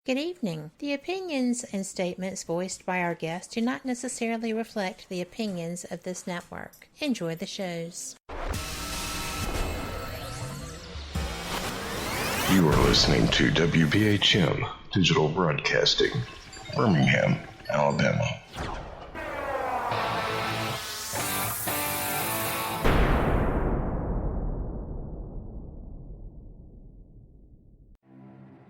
Good evening. The opinions and statements voiced by our guests do not necessarily reflect the opinions of this network. Enjoy the shows. You are listening to WBHM Digital Broadcasting, Birmingham, Alabama.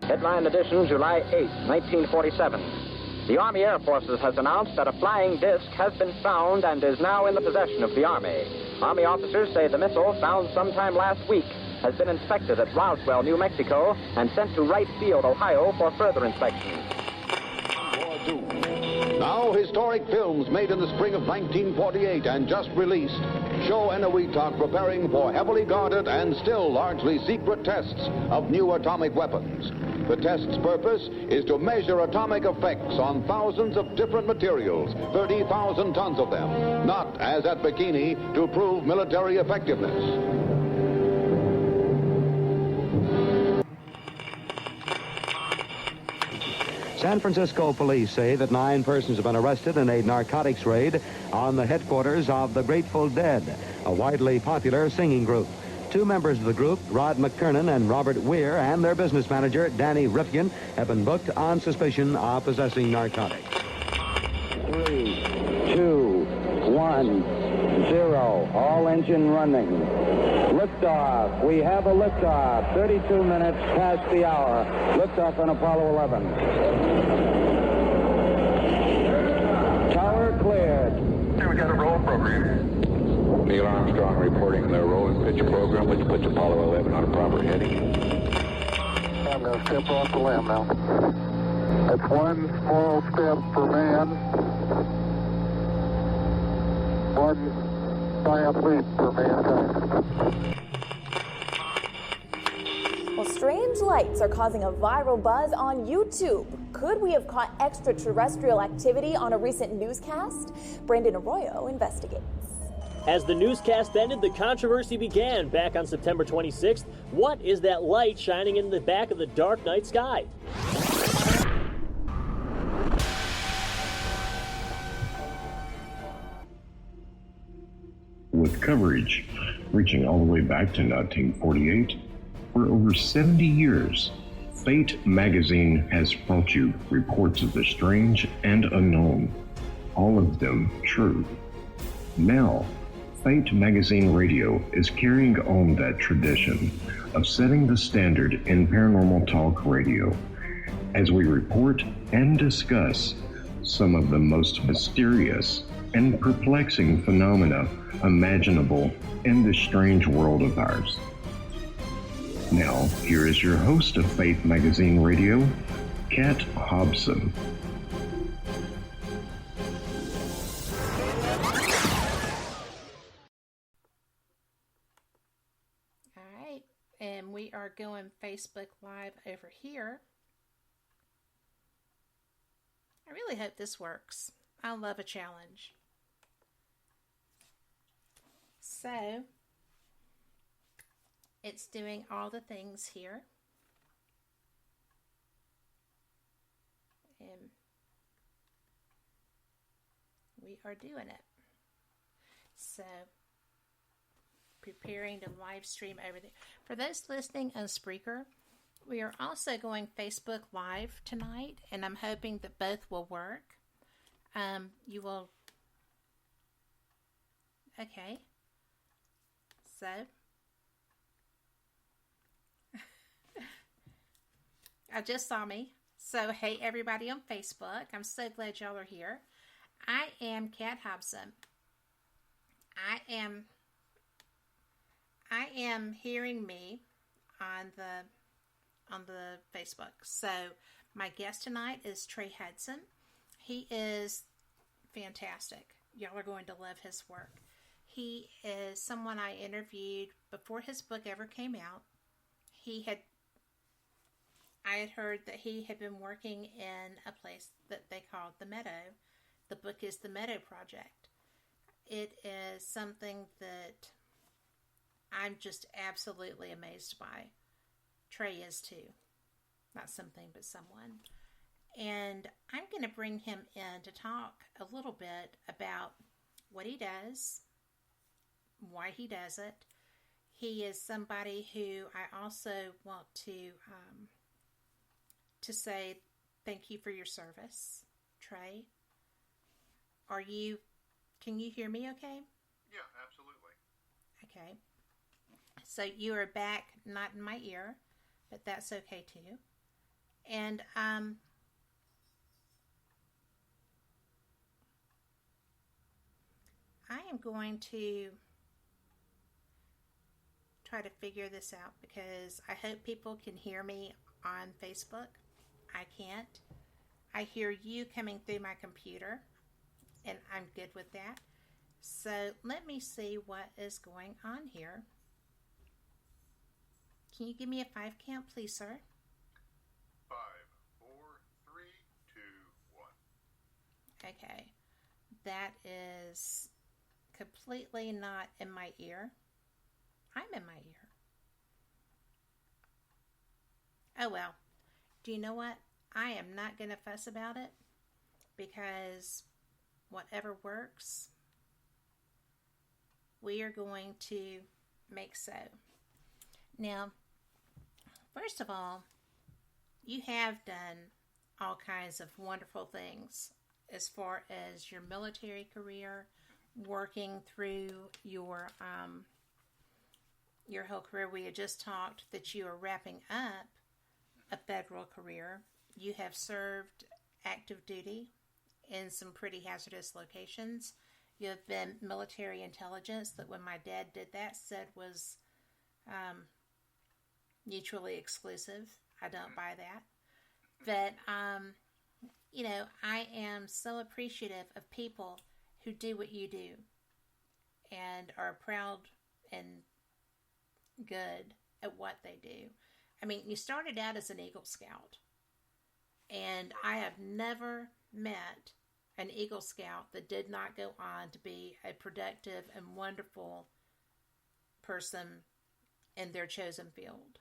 Headline edition, July 8, 1947. The Army Air Forces has announced that a flying disc has been found and is now in the possession of the Army. Army officers say the missile, found sometime last week, has been inspected at Roswell, New Mexico, and sent to Wright Field, Ohio, for further inspection. Now, historic films made in the spring of 1948 and just released show Eniwetok preparing for heavily guarded and still largely secret tests of new atomic weapons. The test's purpose is to measure atomic effects on thousands of different materials, 30,000 tons of them, not, as at Bikini, to prove military effectiveness. San Francisco police say that 9 persons have been arrested in a narcotics raid on the headquarters of the Grateful Dead, a widely popular singing group. 2 members of the group, Rod McKernan and Robert Weir, and their business manager, Danny Rifkin, have been booked on suspicion of possessing narcotics. 3, 2, 1, 0. All engine running. Liftoff. We have a liftoff. 32 minutes past the hour. Liftoff on Apollo 11. Tower cleared. We got a roll program. Neil Armstrong reporting the roll and pitch program, which puts Apollo 11 on a proper heading. I'm going to step off the limb now. That's one small step for man, one giant leap for mankind. Well, strange lights are causing a viral buzz on YouTube. Could we have caught extraterrestrial activity on a recent newscast? Brandon Arroyo investigates. As the newscast ended, the controversy began back on September 26th. What is that light shining in the back of the dark night sky? With coverage reaching all the way back to 1948, for over 70 years, Fate magazine has brought you reports of the strange and unknown, all of them true. Now, Fate Magazine Radio is carrying on that tradition of setting the standard in paranormal talk radio as we report and discuss some of the most mysterious and perplexing phenomena imaginable in this strange world of ours. Now, here is your host of Fate Magazine Radio, Kat Hobson. And we are going Facebook Live over here. I really hope this works. I love a challenge. So, it's doing all the things here. And we are doing it. So, preparing to live stream over there. For those listening on Spreaker, we are also going Facebook Live tonight, and I'm hoping that both will work. You will... Okay. So... I just saw me. So, hey everybody on Facebook. I'm so glad y'all are here. I am Kat Hobson. I am hearing me on the Facebook. So my guest tonight is Trey Hudson. He is fantastic. Y'all are going to love his work. He is someone I interviewed before his book ever came out. I had heard that he had been working in a place that they called the Meadow. The book is the Meadow Project. It is something that I'm just absolutely amazed by. Trey is too. Not something, but someone. And I'm going to bring him in to talk a little bit about what he does, why he does it. He is somebody who I also want to say thank you for your service, Trey. Can you hear me okay? Yeah, absolutely. Okay. So you are back, not in my ear, but that's okay too. And I am going to try to figure this out because I hope people can hear me on Facebook. I can't. I hear you coming through my computer, and I'm good with that. So let me see what is going on here. Can you give me a 5 count, please, sir? 5, 4, 3, 2, 1. Okay. That is completely not in my ear. I'm in my ear. Oh well. Do you know what? I am not going to fuss about it because whatever works, we are going to make so. Now, first of all, you have done all kinds of wonderful things as far as your military career, working through your whole career. We had just talked that you are wrapping up a federal career. You have served active duty in some pretty hazardous locations. You have been military intelligence that when my dad did that said was mutually exclusive. I don't buy that. But, I am so appreciative of people who do what you do and are proud and good at what they do. I mean, you started out as an Eagle Scout, and I have never met an Eagle Scout that did not go on to be a productive and wonderful person in their chosen field.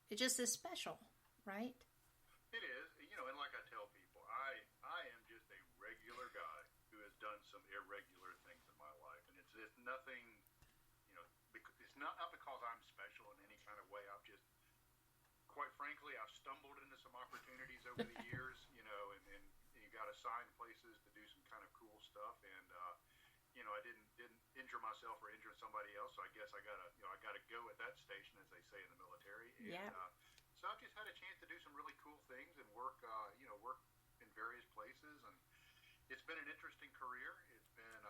It just is special, right? It is, and like I tell people, I am just a regular guy who has done some irregular things in my life, and it's nothing, it's not because I'm special in any kind of way. I've just, quite frankly, I've stumbled into some opportunities over the years, and you got assigned places to do some kind of cool stuff, and I didn't injure myself or injure somebody else, so I guess I gotta go at that station, as they say in the military. And, yeah. So I've just had a chance to do some really cool things and work in various places, and it's been an interesting career. It's been,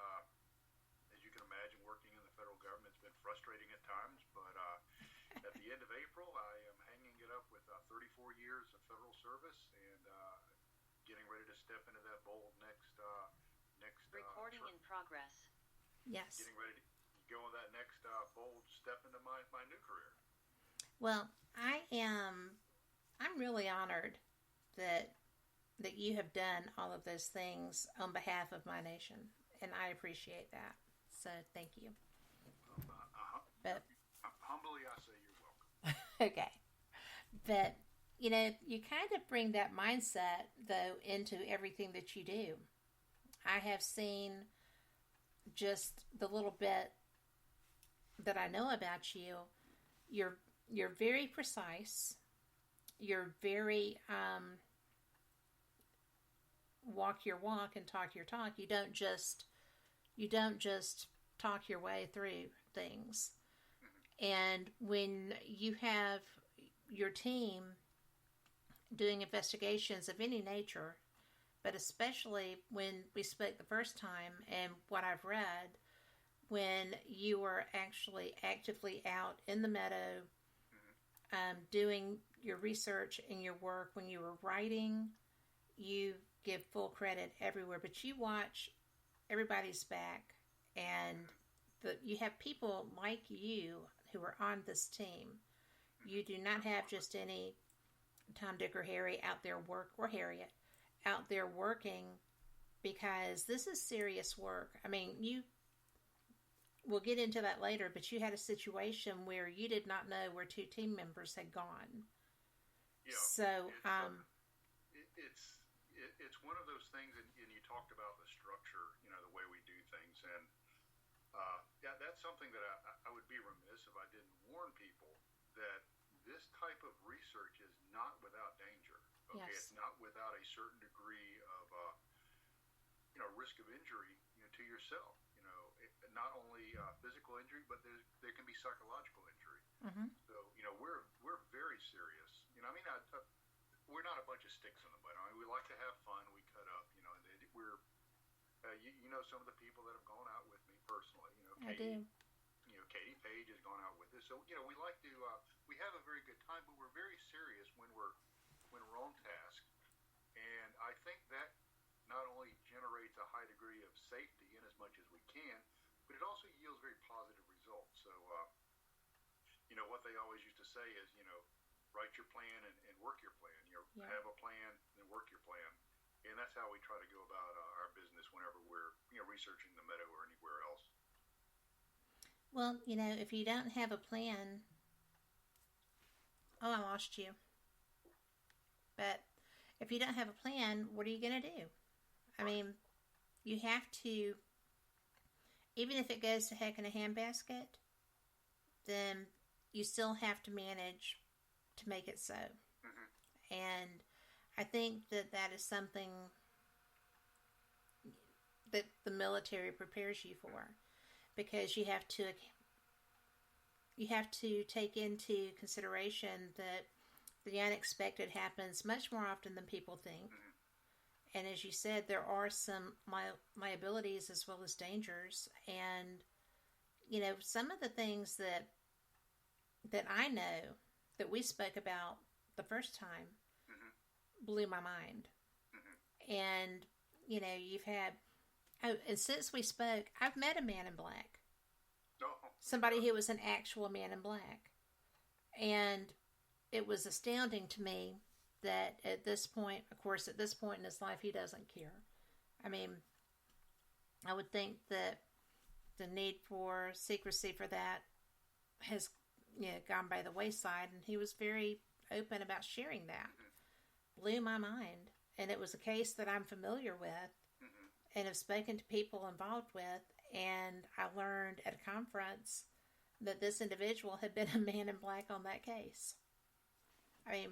as you can imagine, working in the federal government, it's been frustrating at times, but at the end of April, I am hanging it up with 34 years of federal service and getting ready to step into that bold next recording in progress. Yes. Getting ready to go on that next bold step into my new career. Well, I'm really honored that you have done all of those things on behalf of my nation, and I appreciate that. So thank you. But humbly, I say you're welcome. Okay, but you kind of bring that mindset though into everything that you do. I have seen just the little bit that I know about you. You're very precise. You're very walk your walk and talk your talk. You don't just talk your way through things. And when you have your team doing investigations of any nature, but especially when we spoke the first time and what I've read, when you were actually actively out in the meadow doing your research and your work, when you were writing, you give full credit everywhere, but you watch everybody's back, and you have people like you who are on this team. You do not have just any Tom, Dick, or Harry out there or Harriet out there working, because this is serious work. I mean, we'll get into that later, but you had a situation where you did not know where 2 team members had gone. Yeah. So, it's one of those things, and you talked about the structure, the way we do things, and that's something that I would be remiss if I didn't warn people that this type of research is not without danger. Okay, Yes. It's not without a certain degree of risk of injury, to yourself. Not only physical injury, but there can be psychological injury. Mm-hmm. So we're very serious. We're not a bunch of sticks in the mud. We like to have fun. We cut up. We're some of the people that have gone out with me personally. I Katie, do. Katie Page has gone out with us. So we like to. We have a very good time, but we're very serious when we're on task. And I think that not only generates a high degree of safety in as much as we can, but it also yields very positive results. So, what they always used to say is, write your plan and work your plan. Have a plan and work your plan. And that's how we try to go about our business whenever we're, researching the Meadow or anywhere else. Well, if you don't have a plan, I lost you. But if you don't have a plan, what are you going to do? I mean, you have to, even if it goes to heck in a handbasket, then you still have to manage to make it so. Mm-hmm. And I think that is something that the military prepares you for, because you have to take into consideration that the unexpected happens much more often than people think. Mm-hmm. And as you said, there are some liabilities as well as dangers. And, some of the things that I know that we spoke about the first time Mm-hmm. blew my mind. Mm-hmm. And, you've had, and since we spoke, I've met a man in black. Oh, Somebody who was an actual man in black. And it was astounding to me that at this point in his life, he doesn't care. I mean, I would think that the need for secrecy for that has gone by the wayside, and he was very open about sharing that. Blew my mind. And it was a case that I'm familiar with Mm-hmm. and have spoken to people involved with, and I learned at a conference that this individual had been a man in black on that case. I mean,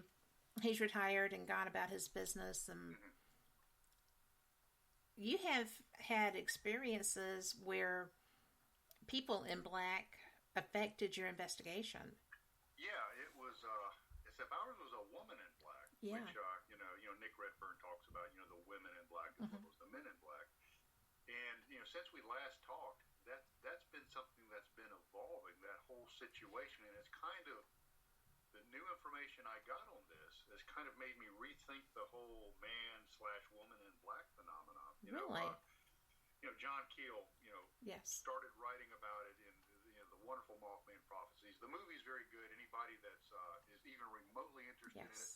he's retired and gone about his business, and Mm-hmm. you have had experiences where people in black affected your investigation. Yeah, it was, except ours was a woman in black, Yeah. which, Nick Redfern talks about, the women in black as well as the men in black. And, since we last talked, that's been something that's been evolving, that whole situation. And it's kind of, the new information I got on this has kind of made me rethink the whole man/woman in black phenomenon. Really? John Keel, Yes. started writing about it in the wonderful Mothman Prophecies. The movie's very good. Anybody that's is even remotely interested in it.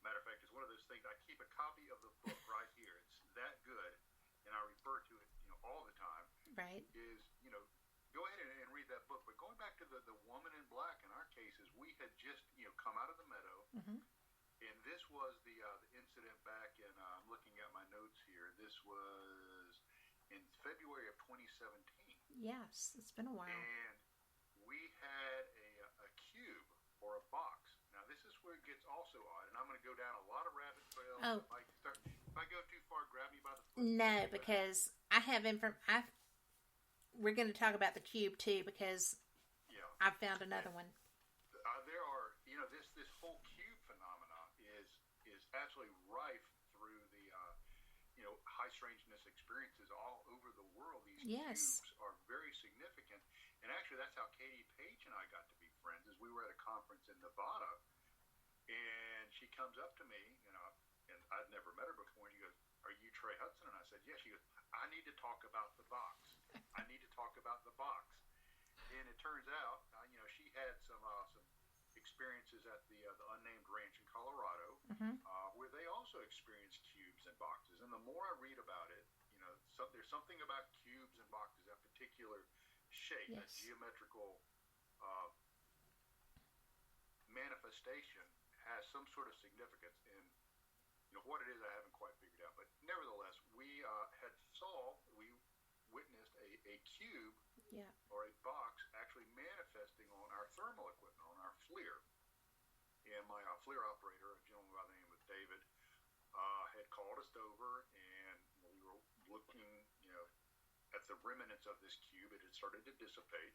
Matter of fact, it's one of those things. I keep a copy of the book right here. It's that good, and I refer to it, all the time. Right. Is go ahead and read that book. But going back to the woman in black, in our cases, we had just come out of the Meadow, Mm-hmm. and this was the incident back in. I'm looking at my notes here. This was in February of 2017. Yes, it's been a while. And we had a cube or a box. Now, this is where it gets also odd, and I'm going to go down a lot of rabbit trails. Oh. If I go too far, grab me by the foot. No, because I have we're going to talk about the cube too, because I found another one. There are, this whole cube phenomenon is absolutely rife through the, high strangeness experiences all over the world. These Yes. cubes are very significant. And actually, that's how Katie Page and I got to be friends, is we were at a conference in Nevada, and she comes up to me, and I'd never met her before, and she goes, "Are you Trey Hudson?" And I said, "Yes." She goes, "I need to talk about the box. I need to talk about the box." And it turns out, she had some experiences at the unnamed ranch in Colorado, Mm-hmm. where they also experienced cubes and boxes. And the more I read about it, there's something about cubes and boxes, that particular shape, that Yes. geometrical manifestation has some sort of significance. And what it is, I haven't quite figured out. But nevertheless, we witnessed a cube or a box actually manifesting on our thermal equipment, on our FLIR. And my FLIR operator, a gentleman by the name of David, had called us over, and we were looking, at the remnants of this cube. It had started to dissipate,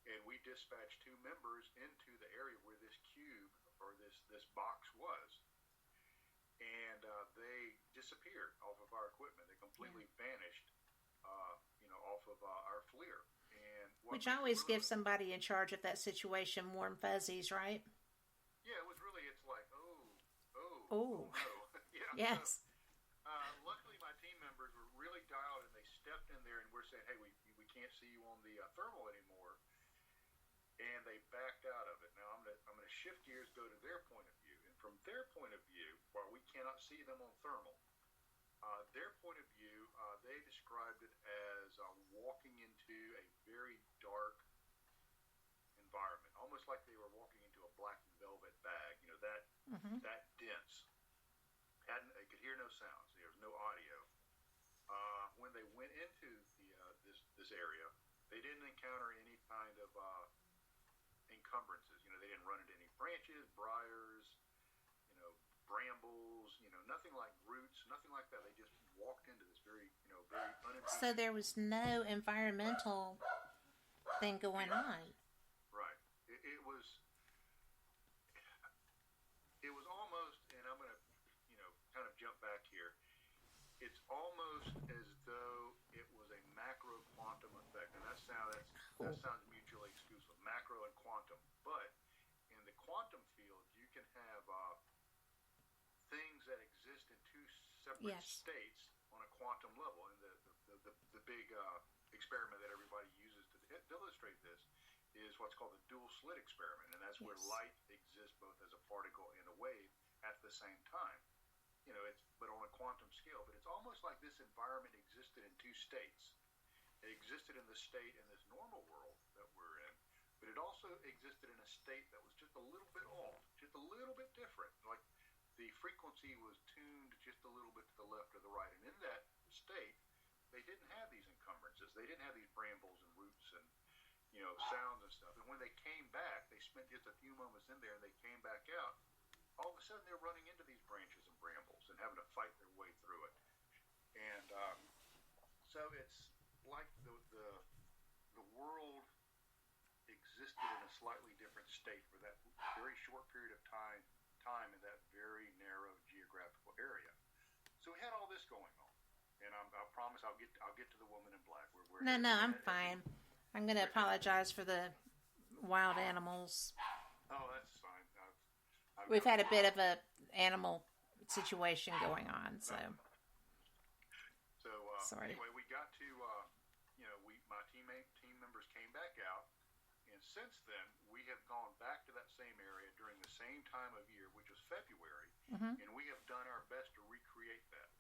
and we dispatched 2 members into the area where this cube or this box was, and they disappeared off of our equipment. They completely vanished, off of our FLIR. And which always gives somebody in charge of that situation warm fuzzies, right? Yeah, it was really. It's like, oh no. Yeah. Yes. So, luckily, my team members were really dialed, and they stepped in there, and we're saying, "Hey, we can't see you on the thermal anymore," and they backed out of it. Now I'm gonna shift gears, go to their point of view, and from their point of view, while we cannot see them on thermal, their point of view, they described it as walking into a very dark environment, almost like they were walking into a black velvet bag. That dense. They could hear no sounds. There was no audio. When they went into this area, they didn't encounter any kind of encumbrances. They didn't run into any branches, briars, brambles, nothing like roots, nothing like that. They just walked into this very unimpeded. So there was no environmental thing going on. Right. It was almost, and I'm going to, kind of jump back here. It's almost as though it was a macro quantum effect, and that sounds mutually exclusive, macro and quantum. But in the quantum field, you can have things that exist in 2 separate states on a quantum level. And the big experiment that everybody uses to illustrate this is what's called the dual slit experiment, and that's where light exists both as a particle and a wave at the same time. But on a quantum scale. But it's almost like this environment existed in 2 states. It existed in the state in this normal world that we're in, but it also existed in a state that was just a little bit off, just a little bit different. Like the frequency was tuned just a little bit to the left or the right. And in that state, they didn't have these encumbrances. They didn't have these brambles and roots and, sounds and stuff. And when they came back, they spent just a few moments in there, and they came back out. All of a sudden, they're running into these branches and brambles and having to fight their way through it. And so it's like the world existed in a slightly different state for that very short period of time in that very narrow geographical area. So we had all this going on, and I promise I'll get to the woman in black. No, I'm fine. I'm going to apologize for the wild animals. Oh, that's fine. We've had a bit of a animal situation going on, so. Sorry. Anyway, we got to, my team members came back out, and since then, we have gone back to that same area during the same time of year, which was February, and we have done our best to recreate that.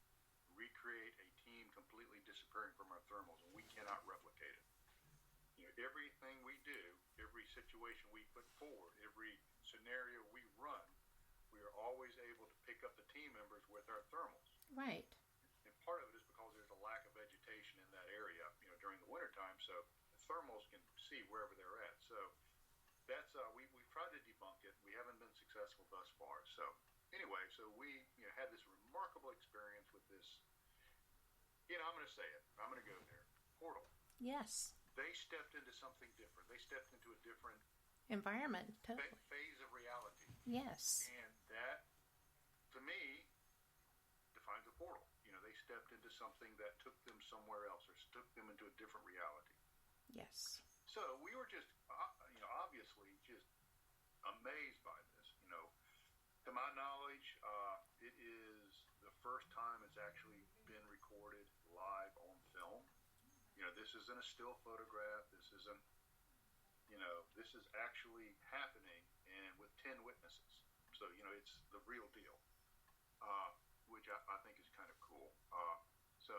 Recreate a team completely disappearing from our thermals, and we cannot replicate it. Everything we do, every situation we put forward, every scenario we run, we are always able to pick up the team members with our thermals. Right. And part of it is because there's a lack of vegetation in that area, during the wintertime, so the thermals can see wherever they're at. So that's we've tried to debunk it. We haven't been successful thus far. So anyway, we had this remarkable experience with this. I'm going to say it. I'm going to go there. Portal. Yes. They stepped into something different. They stepped into a different environment, totally. Phase of reality. Yes. And that, to me, defines a portal. They stepped into something that took them somewhere else, or took them into a different reality. Yes. So we were just, obviously just amazed by this. To my knowledge, it is the first time it's actually been recorded live on film. This isn't a still photograph. This isn't, this is actually happening, and with 10 witnesses. So, it's the real deal, which I think is kind of cool. So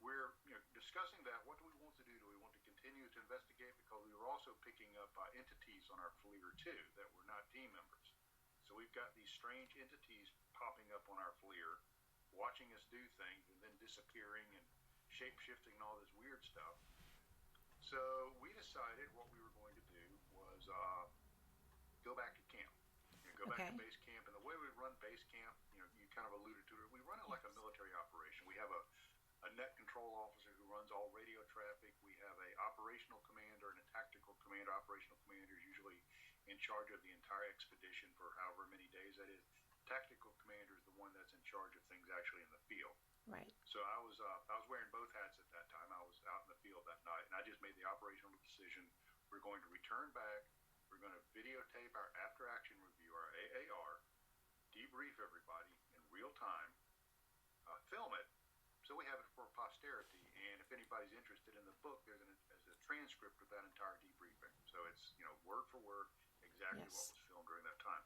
we're discussing that. What do we want to do? Do we want to continue to investigate? Because we were also picking up entities on our FLIR too that were not team members. So we've got these strange entities popping up on our FLIR, watching us do things and then disappearing and shape-shifting and all this weird stuff. So we decided what we were going to do was go back to camp. Go back to base camp. And the way we run base camp, you kind of alluded to it, we run it like a military operation. We have a net control officer who runs all radio traffic. We have a operational commander and a tactical commander. Operational commander is usually in charge of the entire expedition for however many days that is. Tactical commander is the one that's in charge of things actually in the field. Right. So I was wearing both hats at that time. I was out in the field that night, and I just made the operational decision. We're going to return back. We're going to videotape our after-action review, our AAR, debrief everybody in real time, film it, so we have it for posterity. And if anybody's interested in the book, there's a transcript of that entire debriefing. So it's word for word exactly what was filmed during that time.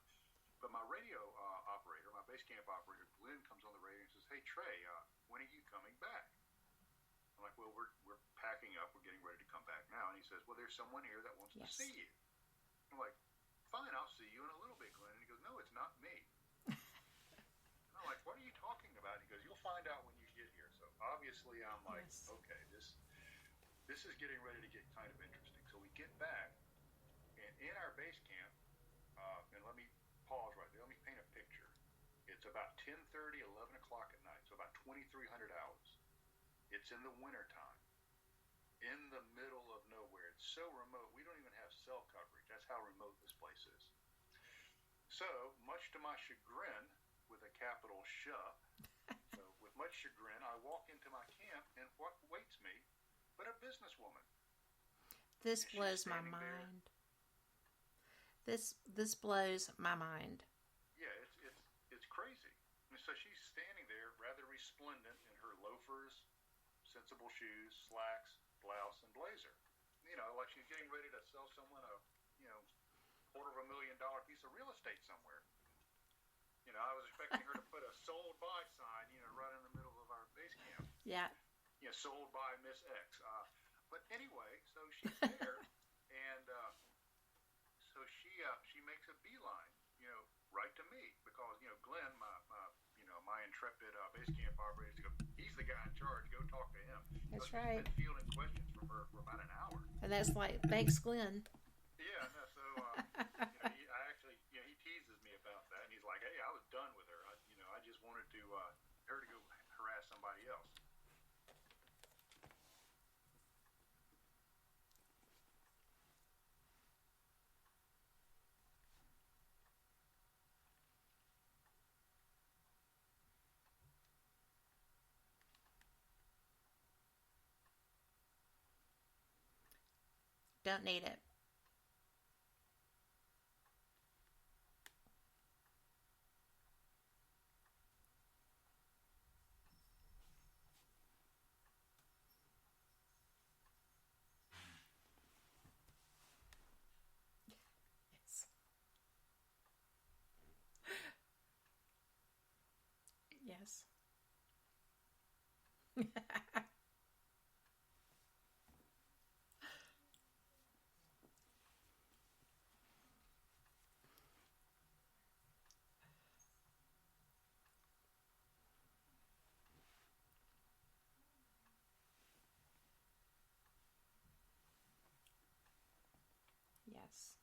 But my radio operator, my base camp operator, Glenn, comes on the radio and says, "Hey Trey, when are you coming back?" I'm like, "Well, we're packing up. We're getting ready to come back now." And he says, "Well, there's someone here that wants to see you." I'm like, "Fine, I'll see you in a little bit, Glenn." And he goes, "No, it's not me." And I'm like, "What are you talking about?" And he goes, "You'll find out when you get here." So obviously I'm like, okay, this is getting ready to get kind of interesting. So we get back, and in our base camp, and let me pause right there. Let me paint a picture. It's about 10:30, 11 o'clock at night, so about 2,300 hours. It's in the wintertime, in the middle of nowhere. It's so remote, we don't even have cell coverage. That's how remote this place is. So, much to my chagrin, with a capital SH, so with much chagrin, I walk into my camp, and what waits me but a businesswoman. This blows my mind. This blows my mind. Yeah, it's crazy. And so she's standing there, rather resplendent in her loafers, sensible shoes, slacks, blouse, and blazer. Like she's getting ready to sell someone a $250,000 piece of real estate somewhere. I was expecting her to put a sold by sign, right in the middle of our base camp. Yeah. Sold by Miss X. But anyway, so she's there, and so she makes a beeline, right to me, because Glenn, my intrepid base camp operator, he's the guy in charge. Go talk to him. That's right. He's been fielding questions from her for about an hour. And that's like, thanks, Glenn. Yeah. No, so I actually, he teases me about that, and he's like, "Hey, I was done with her. I just wanted her to go harass somebody else." Don't need it. Yes. Yes.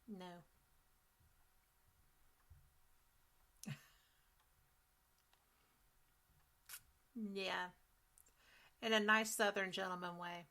No. Yeah. In a nice Southern gentleman way.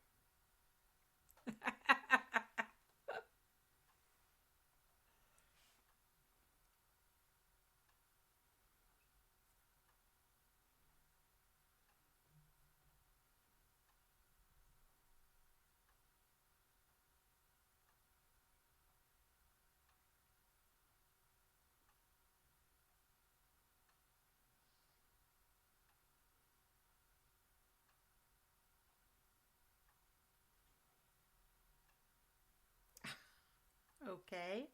Okay.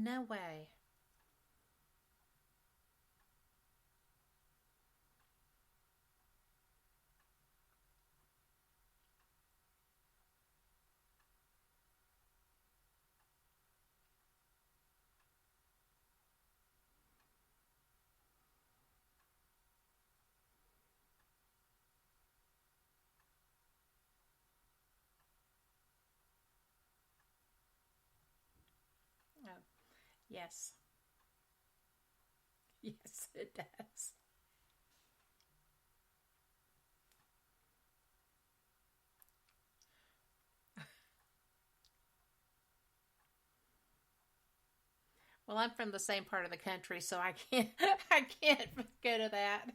No way. Oh, yes. Yes, it does. Well, I'm from the same part of the country, so I can't I can't go to that.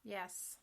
Yes.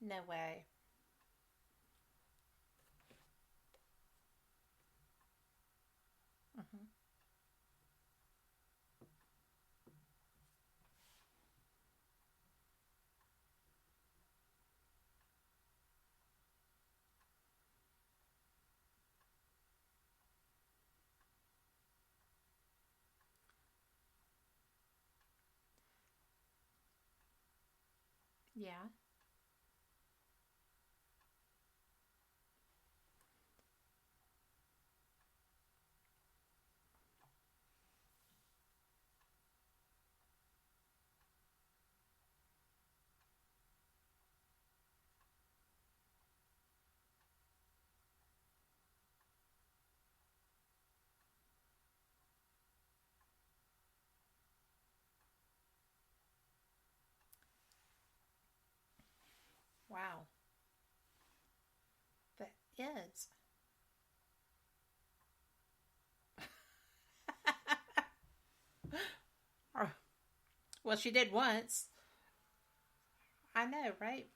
No way. Hmm. Yeah. Wow. That is. Or- Well, she did once. I know, right?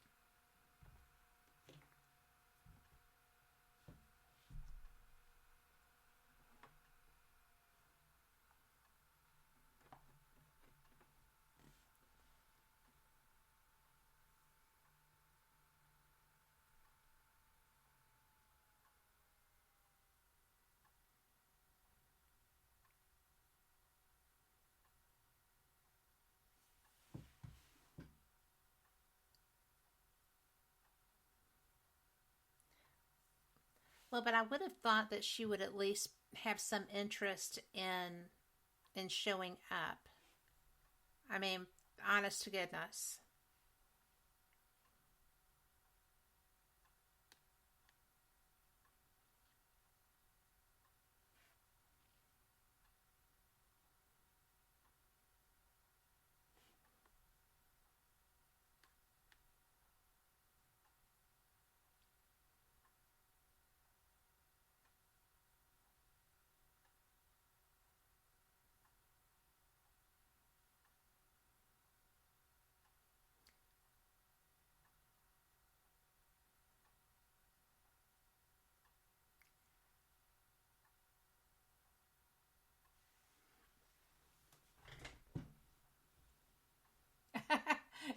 Well, but I would have thought that she would at least have some interest in showing up. I mean, honest to goodness.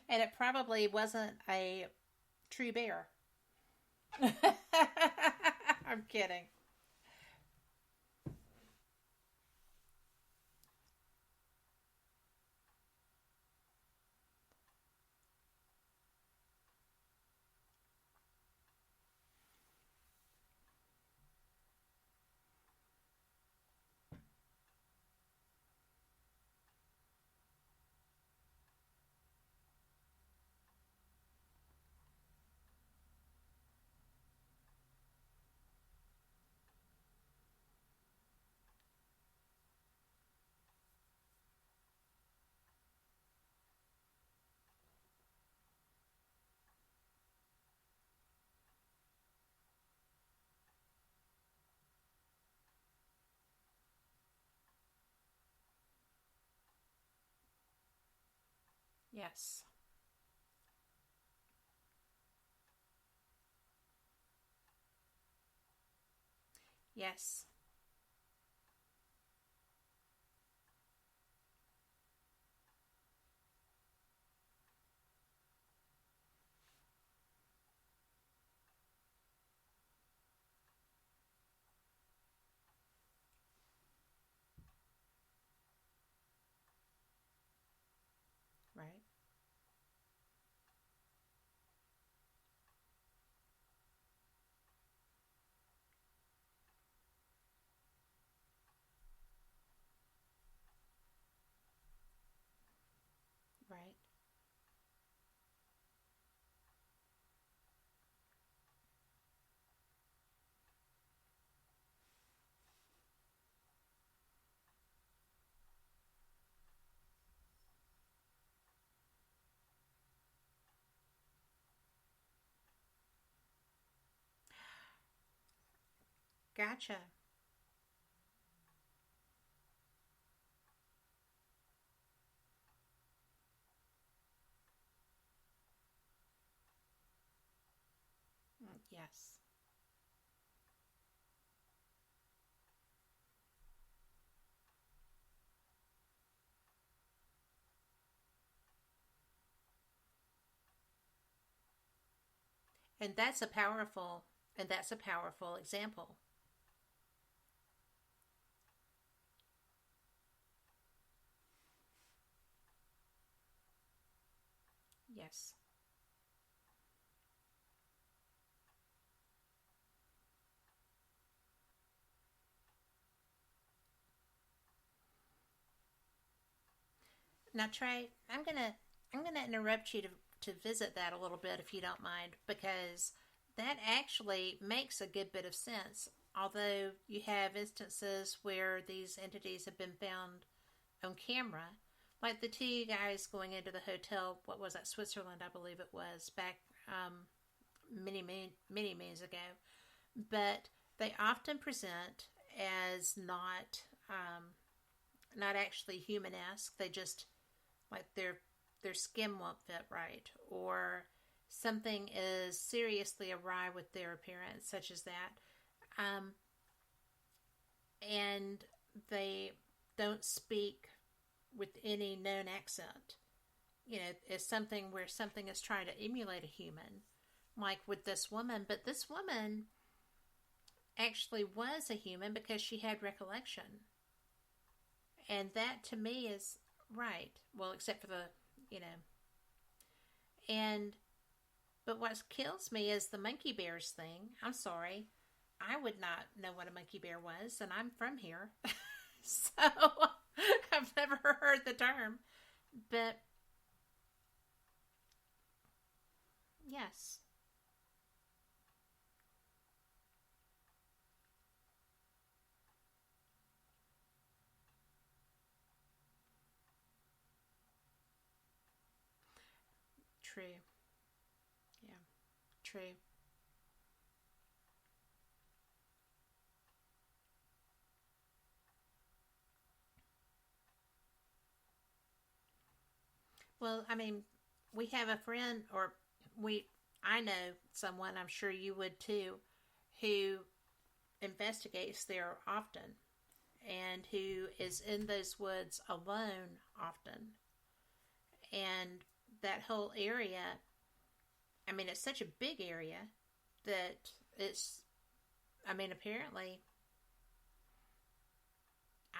And it probably wasn't a true bear. I'm kidding. Yes. Yes. Right. Right. Gotcha. Yes. And that's a powerful example. Yes. Now, Trey, I'm gonna interrupt you to visit that a little bit if you don't mind, because that actually makes a good bit of sense. Although you have instances where these entities have been found on camera, like the two guys going into the hotel. What was that? Switzerland, I believe it was, back many moons ago. But they often present as not actually human-esque. They just, like, their skin won't fit right, or something is seriously awry with their appearance, such as that. And they don't speak with any known accent. It's something where something is trying to emulate a human, like with this woman. But this woman actually was a human because she had recollection. And that to me is right. Well, except for but what kills me is the monkey bears thing. I'm sorry. I would not know what a monkey bear was, and I'm from here. So I've never heard the term. But yes. True. Yeah. True. Well, I mean, we have a friend, or I know someone, I'm sure you would too, who investigates there often and who is in those woods alone often. And that whole area, I mean, it's such a big area that it's, I mean, apparently,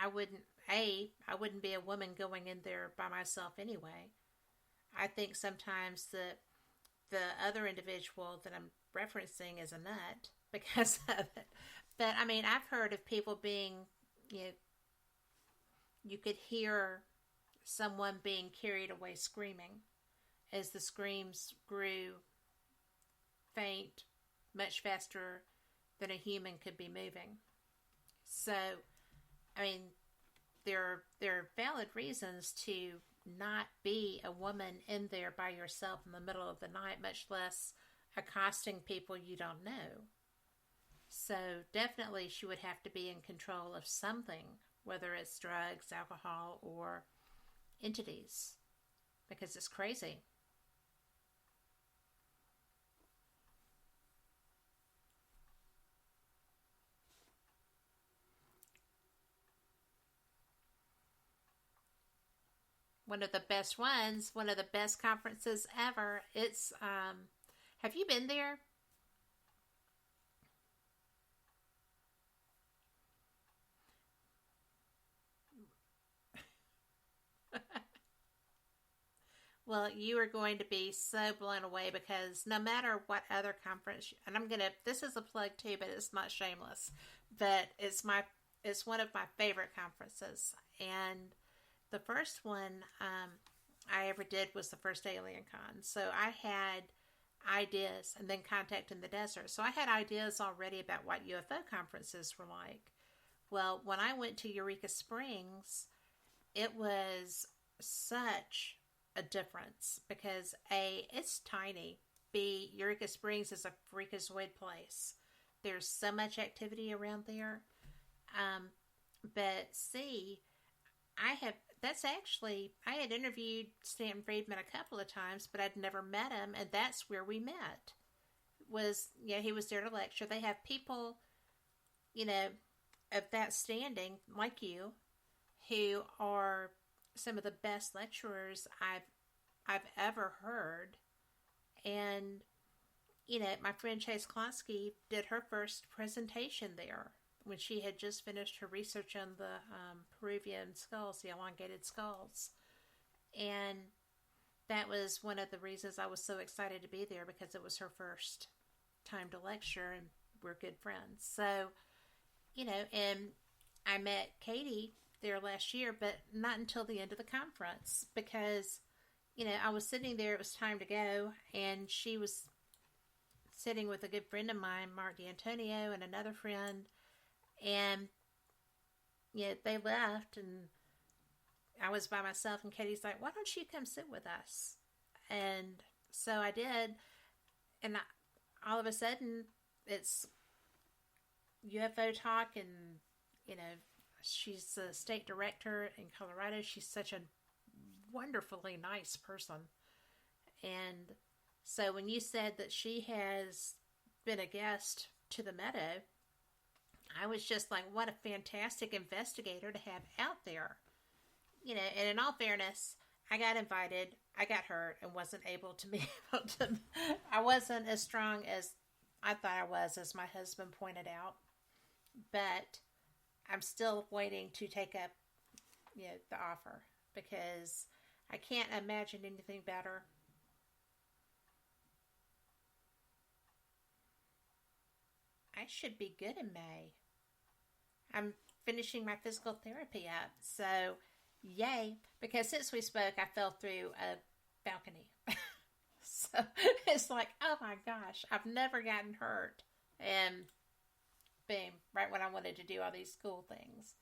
I wouldn't be a woman going in there by myself anyway. I think sometimes the other individual that I'm referencing is a nut because of it. But, I mean, I've heard of people being, you could hear someone being carried away screaming as the screams grew faint much faster than a human could be moving. So, I mean, there are valid reasons to not be a woman in there by yourself in the middle of the night, much less accosting people you don't know. So definitely she would have to be in control of something, whether it's drugs, alcohol, or entities, because it's crazy. One of the best ones, one of the best conferences ever. It's, have you been there? Well, you are going to be so blown away because no matter what other conference, and this is a plug too, but it's not shameless, but it's one of my favorite conferences. And the first one I ever did was the first Alien Con. So I had ideas, and then Contact in the Desert. So I had ideas already about what UFO conferences were like. Well, when I went to Eureka Springs, it was such a difference because A, it's tiny. B, Eureka Springs is a freakazoid place. There's so much activity around there. But C, I had interviewed Stanton Friedman a couple of times, but I'd never met him, and that's where we met. He was there to lecture. They have people, of that standing, like you, who are some of the best lecturers I've ever heard. And, my friend Chase Klonsky did her first presentation there when she had just finished her research on the Peruvian skulls, the elongated skulls. And that was one of the reasons I was so excited to be there, because it was her first time to lecture, and we're good friends. So, and I met Katie there last year, but not until the end of the conference, because, I was sitting there, it was time to go, and she was sitting with a good friend of mine, Mark D'Antonio, and another friend, and they left, and I was by myself, and Katie's like, why don't you come sit with us? And so I did, and all of a sudden, it's UFO talk, and, she's the state director in Colorado. She's such a wonderfully nice person. And so when you said that she has been a guest to the Meadow, I was just like, what a fantastic investigator to have out there. And in all fairness, I got invited, I got hurt, and wasn't able to be able to, I wasn't as strong as I thought I was, as my husband pointed out. But I'm still waiting to take up, the offer, because I can't imagine anything better. I should be good in May. I'm finishing my physical therapy up, so yay, because since we spoke, I fell through a balcony. So it's like, oh my gosh, I've never gotten hurt. And boom, right when I wanted to do all these cool things.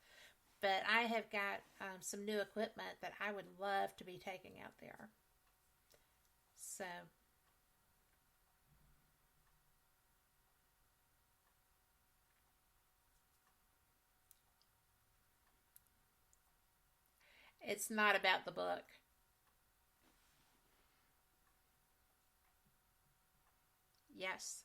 But I have got some new equipment that I would love to be taking out there. So it's not about the book. Yes.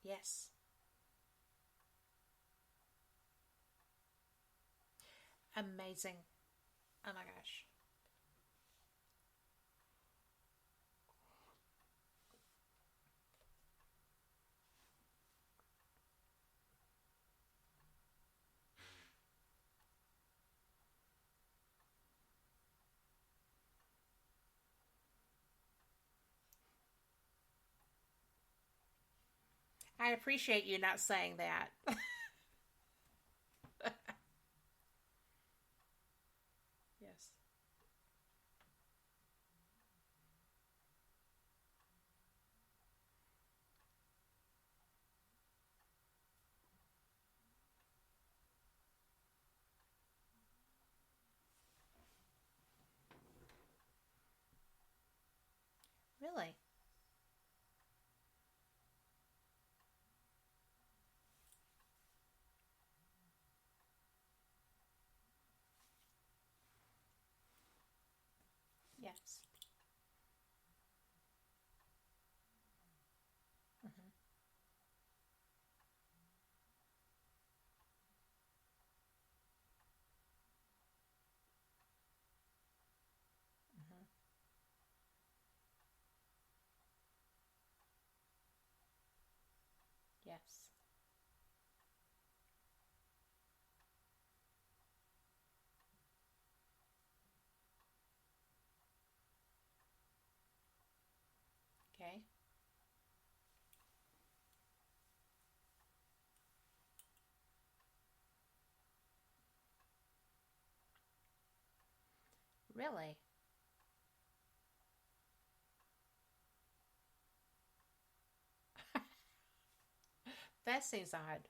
Yes. Amazing. Oh my gosh. I appreciate you not saying that. Yes. Really? Yes. Mm-hmm. Mm-hmm. Yes. Okay. Really? That seems odd.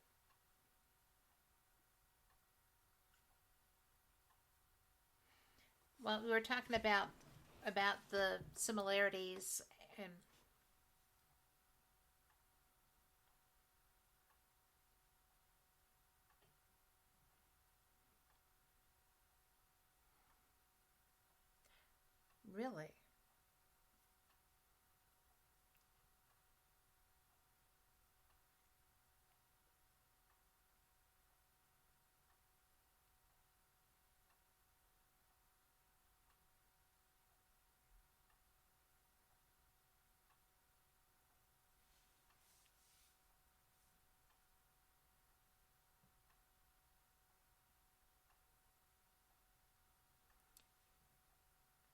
Well, we were talking about the similarities and really.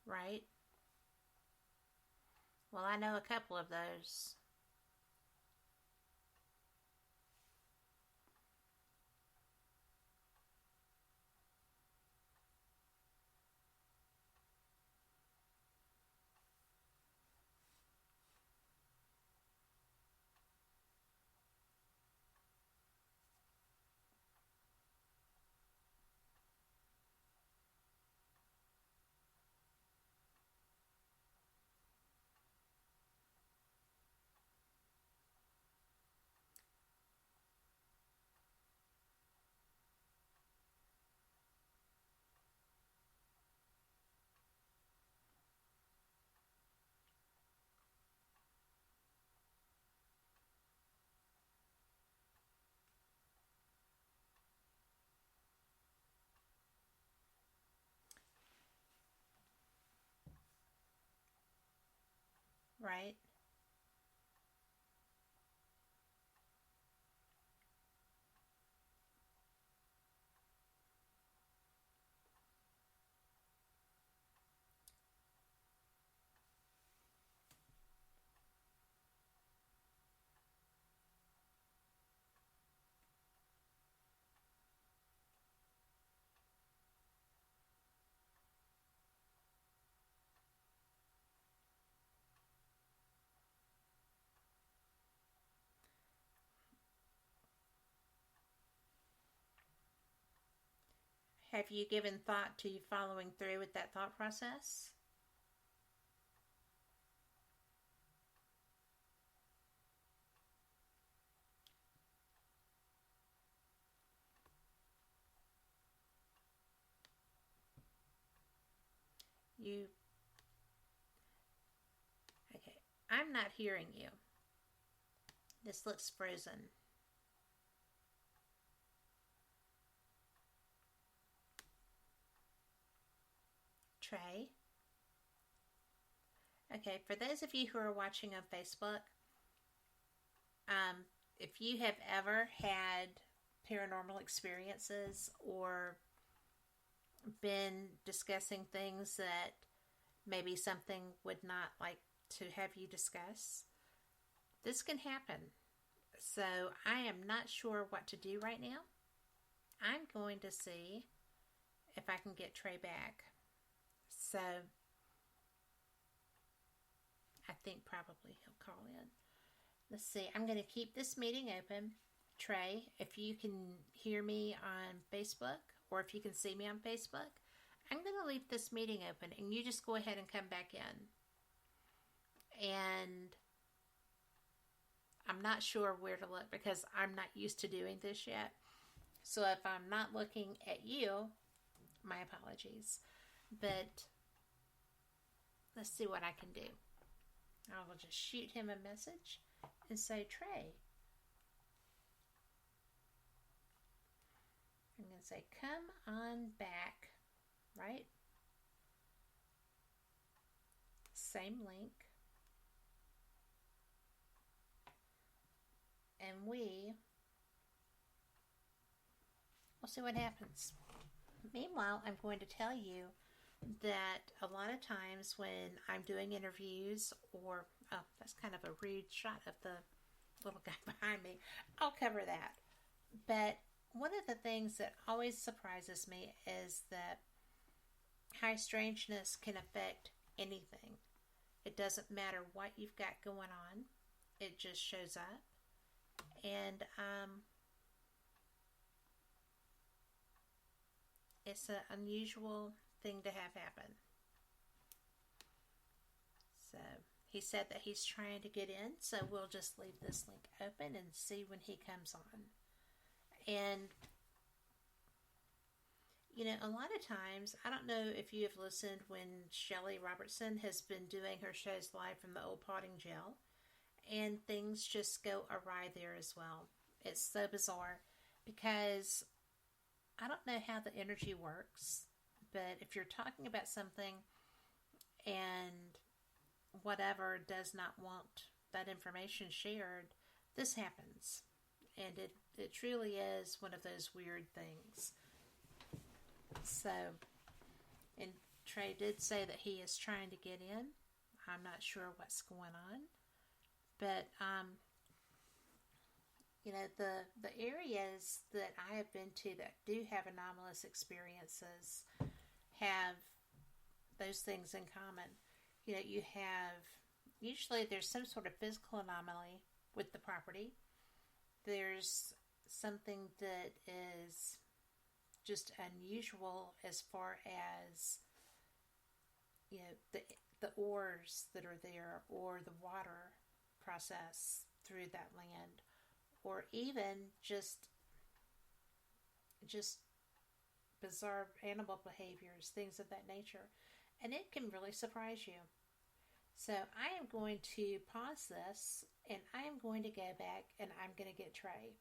Right? Well, I know a couple of those. Right? Have you given thought to following through with that thought process? You, okay, I'm not hearing you. This looks frozen. Trey. Okay, for those of you who are watching on Facebook, if you have ever had paranormal experiences or been discussing things that maybe something would not like to have you discuss, this can happen. So I am not sure what to do right now. I'm going to see if I can get Trey back. So I think probably he'll call in. Let's see. I'm going to keep this meeting open. Trey, if you can hear me on Facebook or if you can see me on Facebook, I'm going to leave this meeting open and you just go ahead and come back in. And I'm not sure where to look because I'm not used to doing this yet. So if I'm not looking at you, my apologies. But let's see what I can do. I will just shoot him a message and say, Trey, I'm going to say, come on back, right? Same link. And we'll see what happens. Meanwhile, I'm going to tell you that a lot of times when I'm doing interviews or, oh, that's kind of a rude shot of the little guy behind me. I'll cover that. But one of the things that always surprises me is that high strangeness can affect anything. It doesn't matter what you've got going on. It just shows up. And it's an unusual thing to have happen. So he said that he's trying to get in, so we'll just leave this link open and see when he comes on. And you know, a lot of times, I don't know if you have listened when Shelley Robertson has been doing her shows live from the old potting jail, and things just go awry there as well. It's so bizarre because I don't know how the energy works, but if you're talking about something and whatever does not want that information shared, this happens. And it truly is one of those weird things. So, and Trey did say that he is trying to get in. I'm not sure what's going on. But, you know, the areas that I have been to that do have anomalous experiences have those things in common. You know, you have, usually there's some sort of physical anomaly with the property. There's something that is just unusual as far as, you know, the ores that are there or the water process through that land, or even just bizarre animal behaviors, things of that nature. And it can really surprise you. So I am going to pause this and I am going to go back and I'm going to get Trey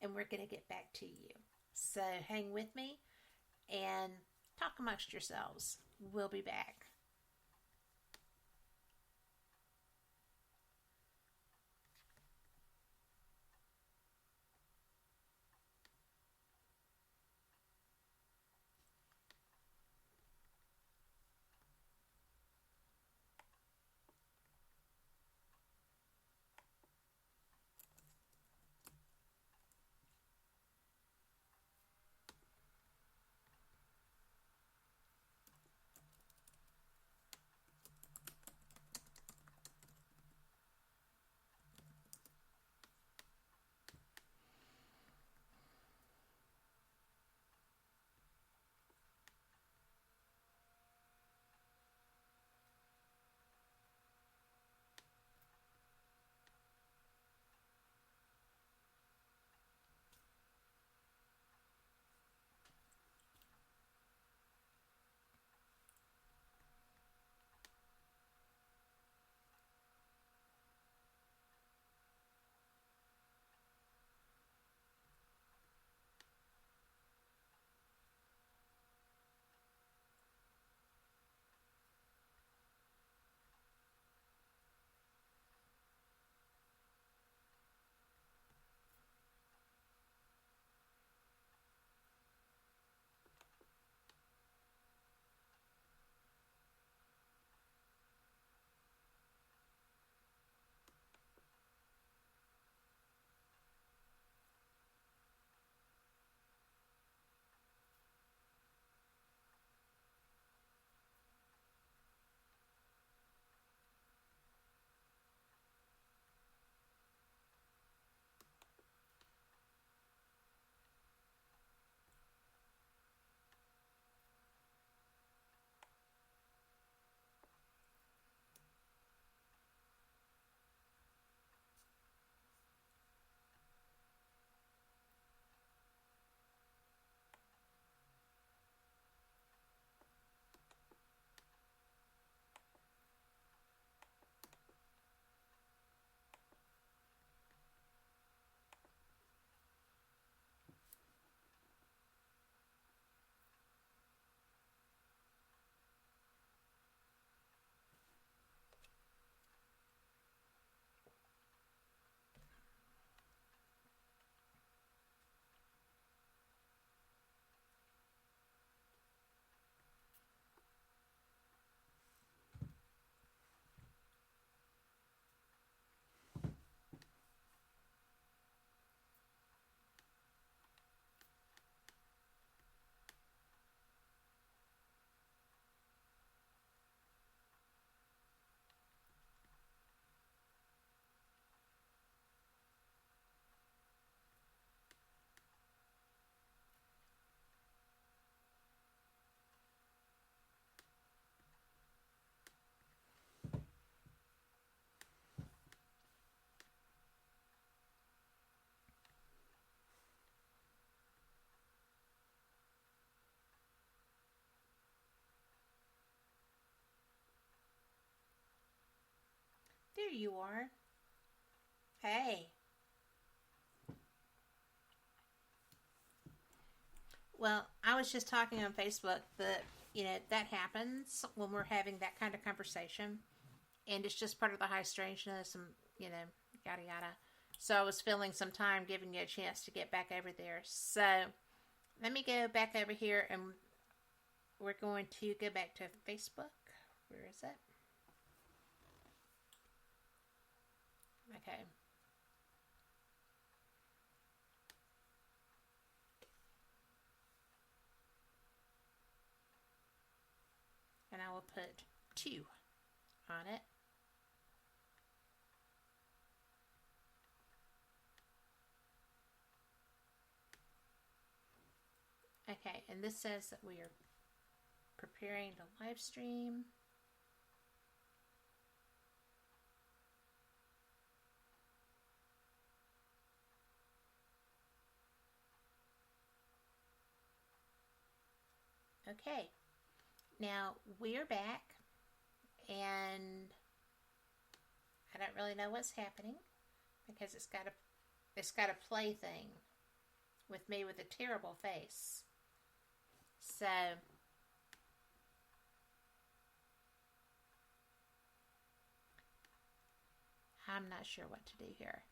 and we're going to get back to you. So hang with me and talk amongst yourselves. We'll be back. There you are. Hey. Well, I was just talking on Facebook that, that happens when we're having that kind of conversation. And it's just part of the high strangeness and, yada yada. So I was filling some time giving you a chance to get back over there. So let me go back over here and we're going to go back to Facebook. Where is it? Okay. And I will put 2 on it. Okay, and this says that we are preparing to live stream. Okay, now we're back, and I don't really know what's happening because it's got a play thing with me with a terrible face. So I'm not sure what to do here.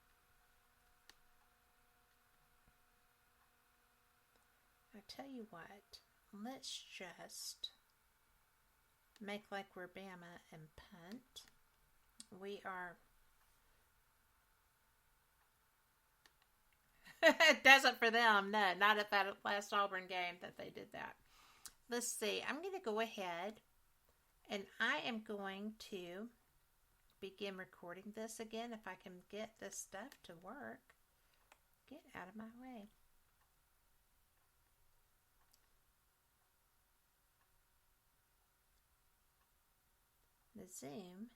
I tell you what, let's just make like we're Bama and punt. We are. It doesn't for them, no, not at that last Auburn game that they did that. Let's see, I'm going to go ahead and I am going to begin recording this again if I can get this stuff to work. Get out of my way. The Zoom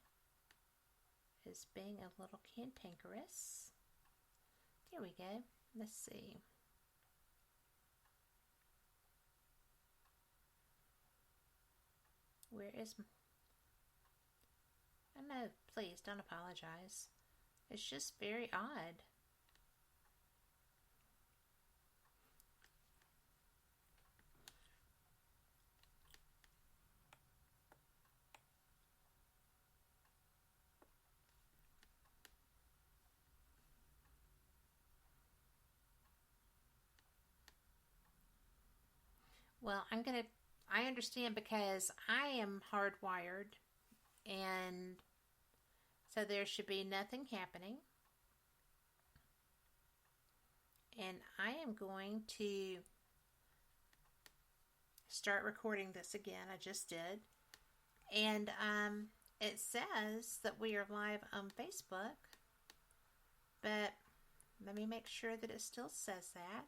is being a little cantankerous. There we go. Let's see. Where is... Oh no, please don't apologize. It's just very odd. Well, I understand because I am hardwired, and so there should be nothing happening. And I am going to start recording this again. I just did. And it says that we are live on Facebook, but let me make sure that it still says that.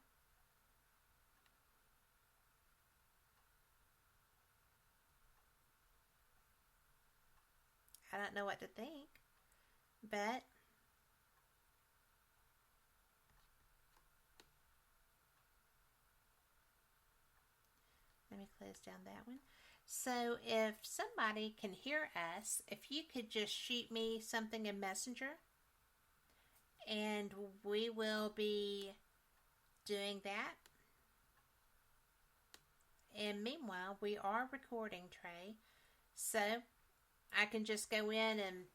I don't know what to think, but let me close down that one. So if somebody can hear us, if you could just shoot me something in Messenger, and we will be doing that. And meanwhile, we are recording, Trey, so I can just go in and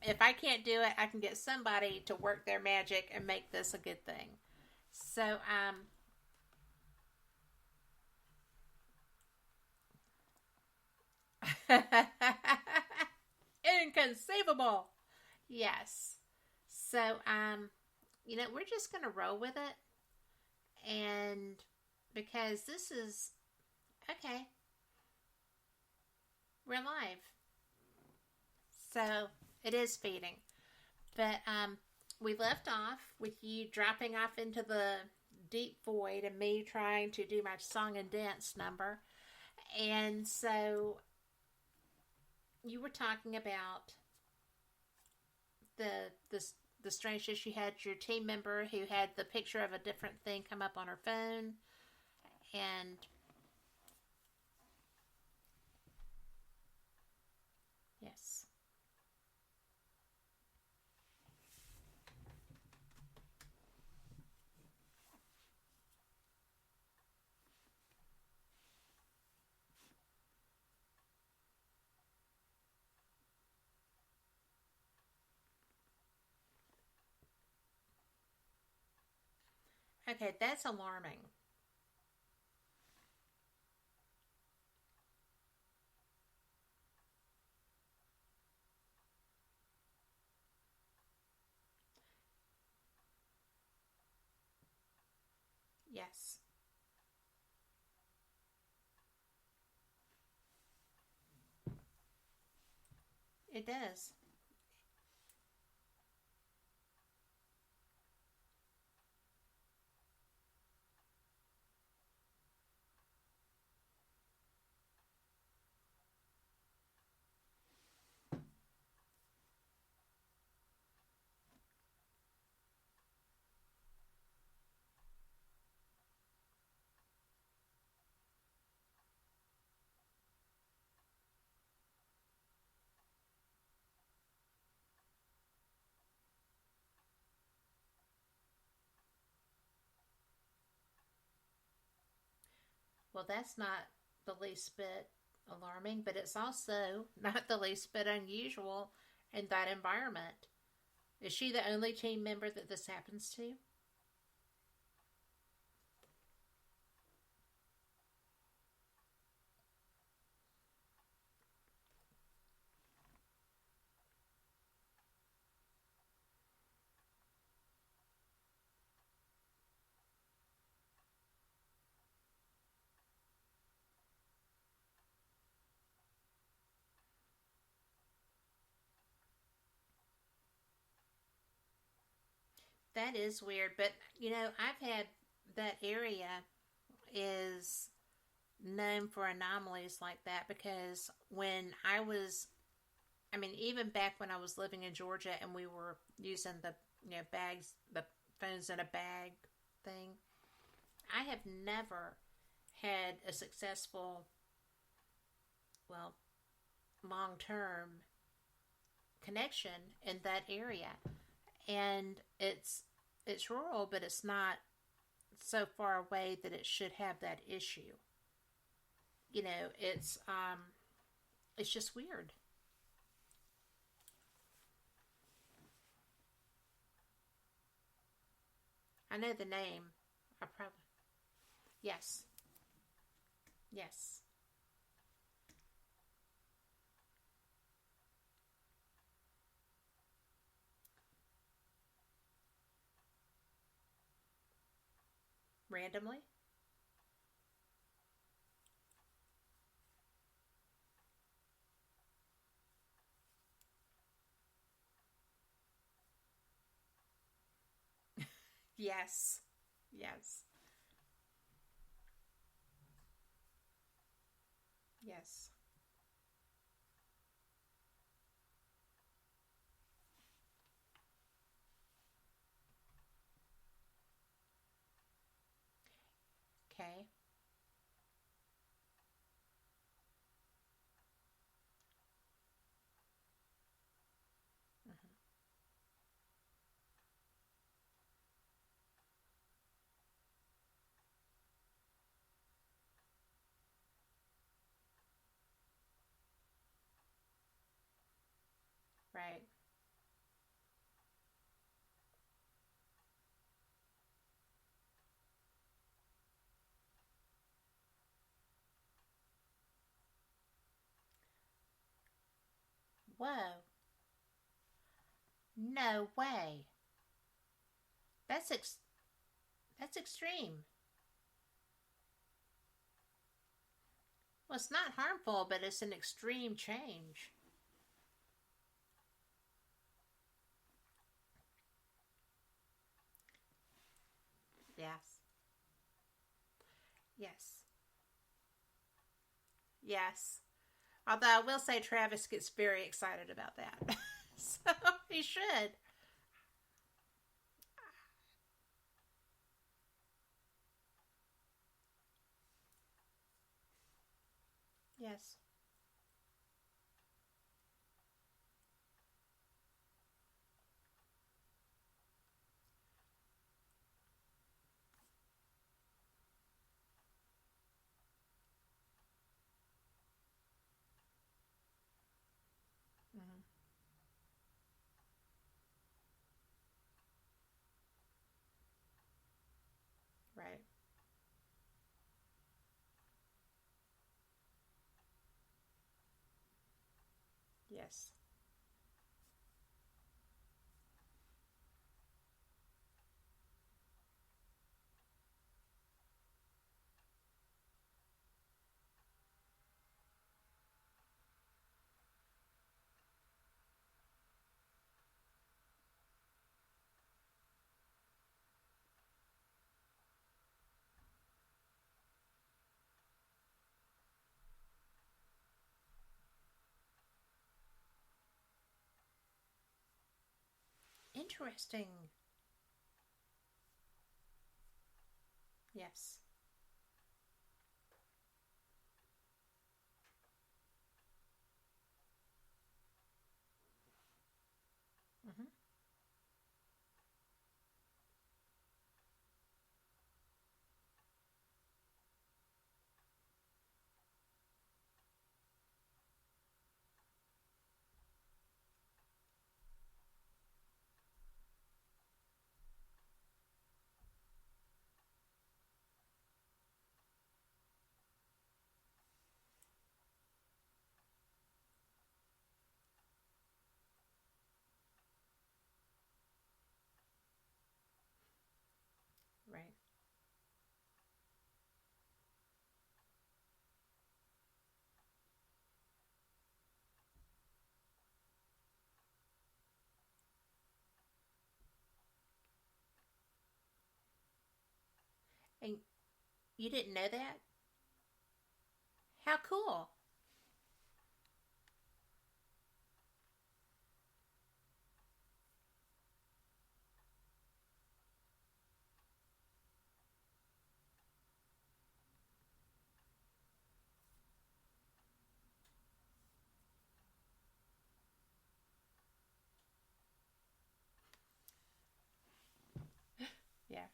if I can't do it, I can get somebody to work their magic and make this a good thing. So, inconceivable. Yes. So, we're just going to roll with it. And because this is, okay, we're live. So it is feeding. But we left off with you dropping off into the deep void and me trying to do my song and dance number. And so you were talking about the strangeness. You had your team member who had the picture of a different thing come up on her phone. And yes. Okay, that's alarming. Yes. It does. Well, that's not the least bit alarming, but it's also not the least bit unusual in that environment. Is she the only team member that this happens to? That is weird, but I've had that area is known for anomalies like that because when even back when I was living in Georgia and we were using the bags, the phones in a bag thing, I have never had a successful, well, long-term connection in that area. And it's rural, but it's not so far away that it should have that issue. It's just weird. I know the name. I probably yes, yes. Randomly. Yes, yes, yes. Okay. Mhm. Right. Whoa. No way. That's that's extreme. Well, it's not harmful, but it's an extreme change. Yes. Yes. Yes. Although I will say Travis gets very excited about that. So he should. Yes. Hmm. Interesting. Yes. Mm-hmm. Right. And you didn't know that? How cool. Yeah.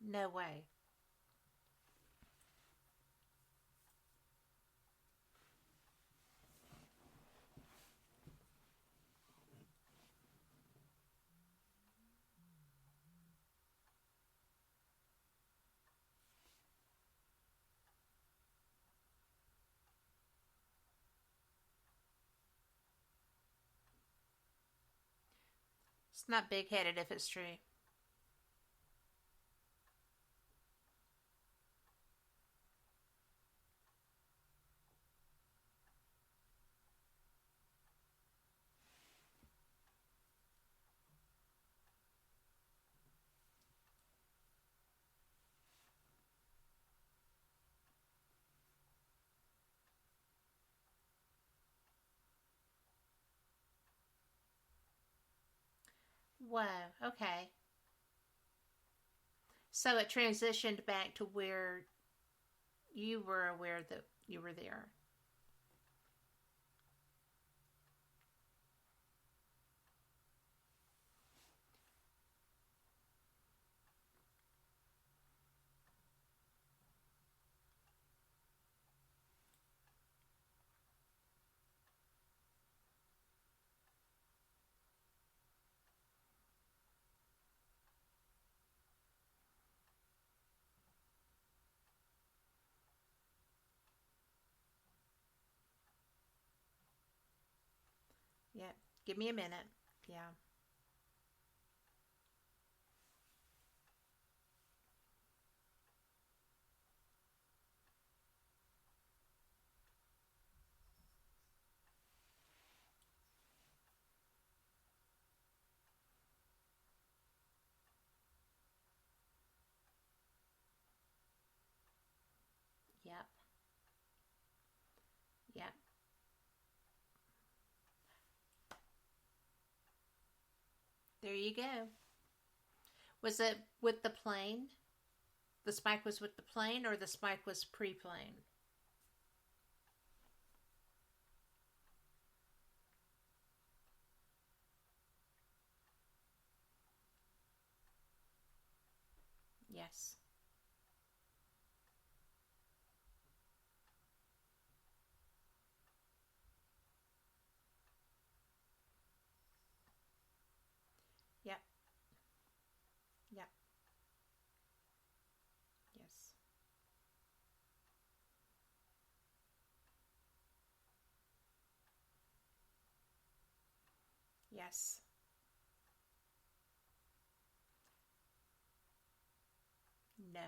No way. It's not big-headed if it's true. Whoa, okay. So it transitioned back to where you were aware that you were there. Yep. Give me a minute. Yeah. Yep. Yep. There you go. Was it with the plane? The spike was with the plane, or the spike was pre-plane? Yes. Yep. Yep. Yes. Yes. no.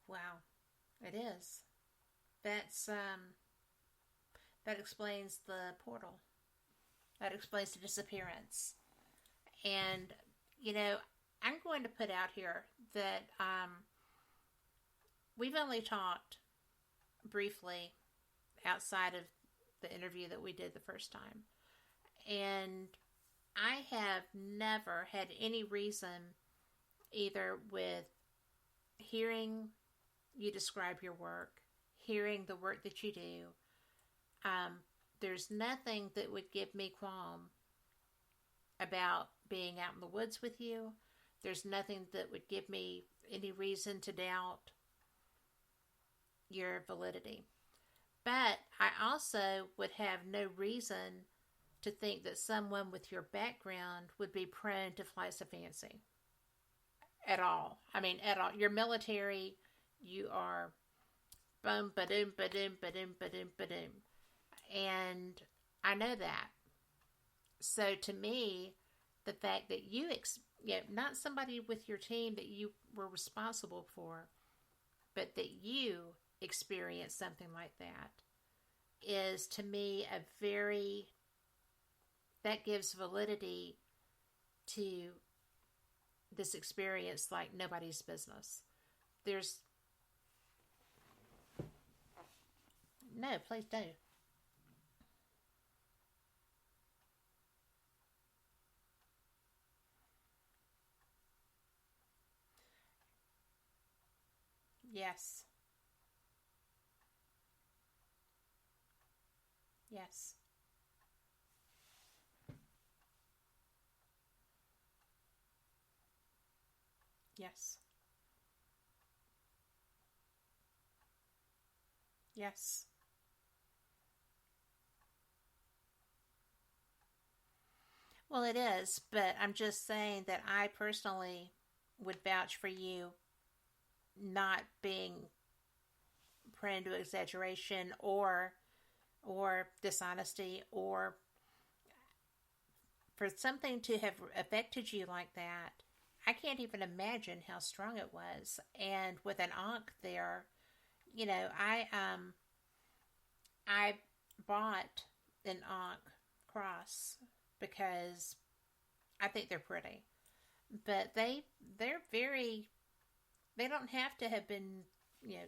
Wow, it is. That's that explains the portal. That explains the disappearance. And I'm going to put out here that we've only talked briefly outside of the interview that we did the first time. And I have never had any reason, either with hearing you describe your work, hearing the work that you do, there's nothing that would give me qualm about being out in the woods with you. There's nothing that would give me any reason to doubt your validity. But I also would have no reason to think that someone with your background would be prone to flights of fancy. At all. I mean, at all. You're military. You are boom, ba-doom, ba-doom, ba-doom, ba-doom, ba-doom. And I know that. So to me, the fact that you, not somebody with your team that you were responsible for, but that you experienced something like that, is to me that gives validity to this experience like nobody's business. No, please do. Yes. Yes. Yes. Yes. Well, it is, but I'm just saying that I personally would vouch for you not being prone to exaggeration or dishonesty, or for something to have affected you like that. I can't even imagine how strong it was. And with an ankh there, I bought an ankh cross because I think they're pretty. But they're very, they don't have to have been,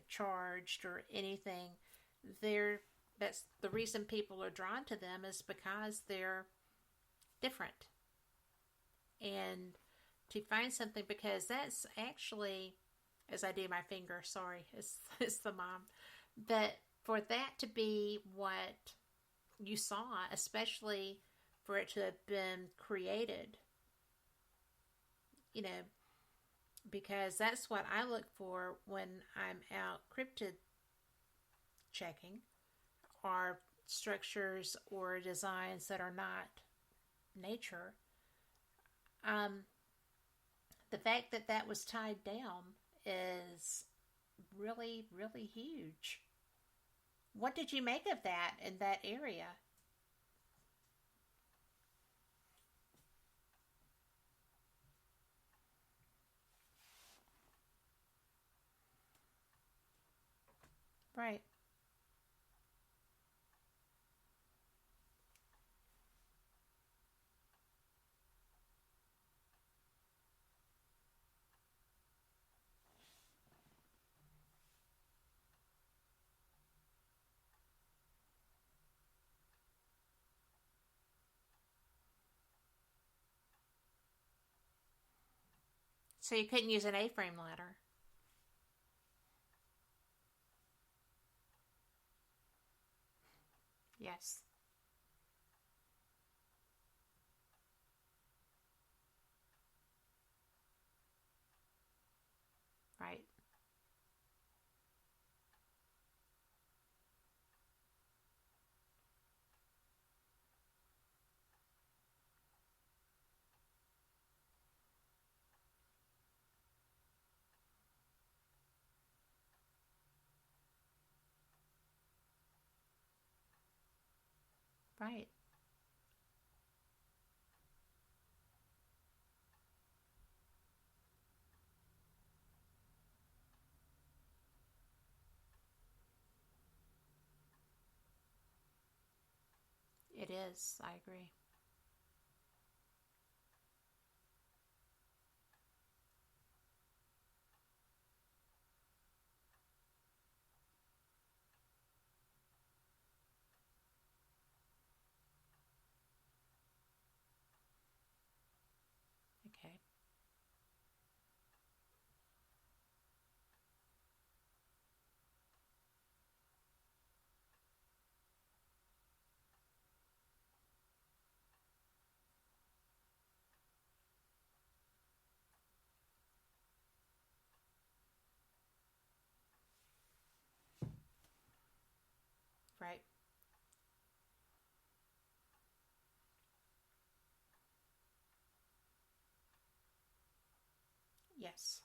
charged or anything. That's the reason people are drawn to them, is because they're different. And to find something, because that's actually, as I do my finger, sorry, it's the mom, but for that to be what you saw, especially for it to have been created, because that's what I look for when I'm out cryptid checking, are structures or designs that are not nature. The fact that that was tied down is really, really huge. What did you make of that in that area? Right. So you couldn't use an A-frame ladder. Yes. Right. Right. It is. I agree. Okay. Right. Yes.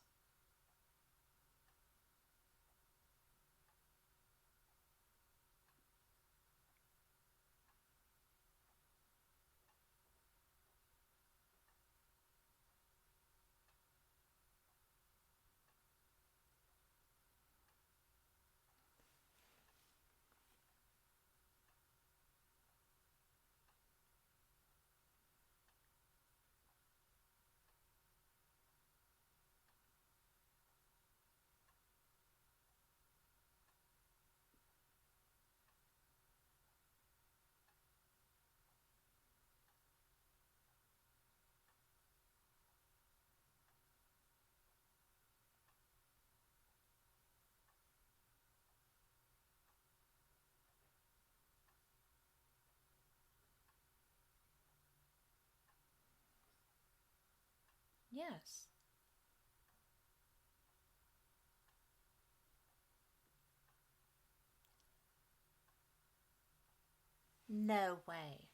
Yes. No way.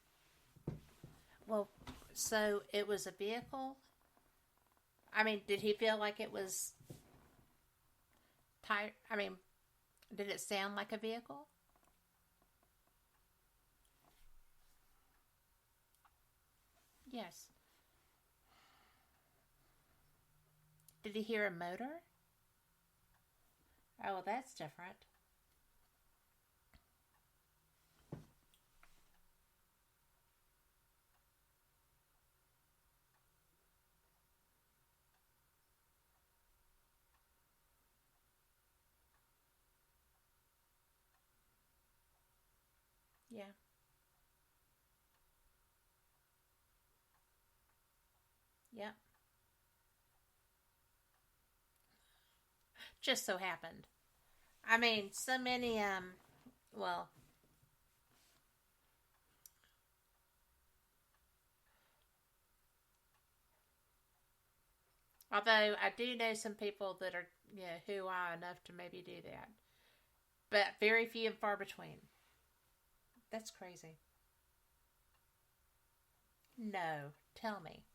Well, so it was a vehicle? I mean, did he feel like it was tired? I mean, did it sound like a vehicle? Yes. Did he hear a motor? Oh, well, that's different. Yeah. Yep. Just so happened. I mean, so many, well, although I do know some people that are, who are enough to maybe do that. But very few and far between. That's crazy. No. Tell me.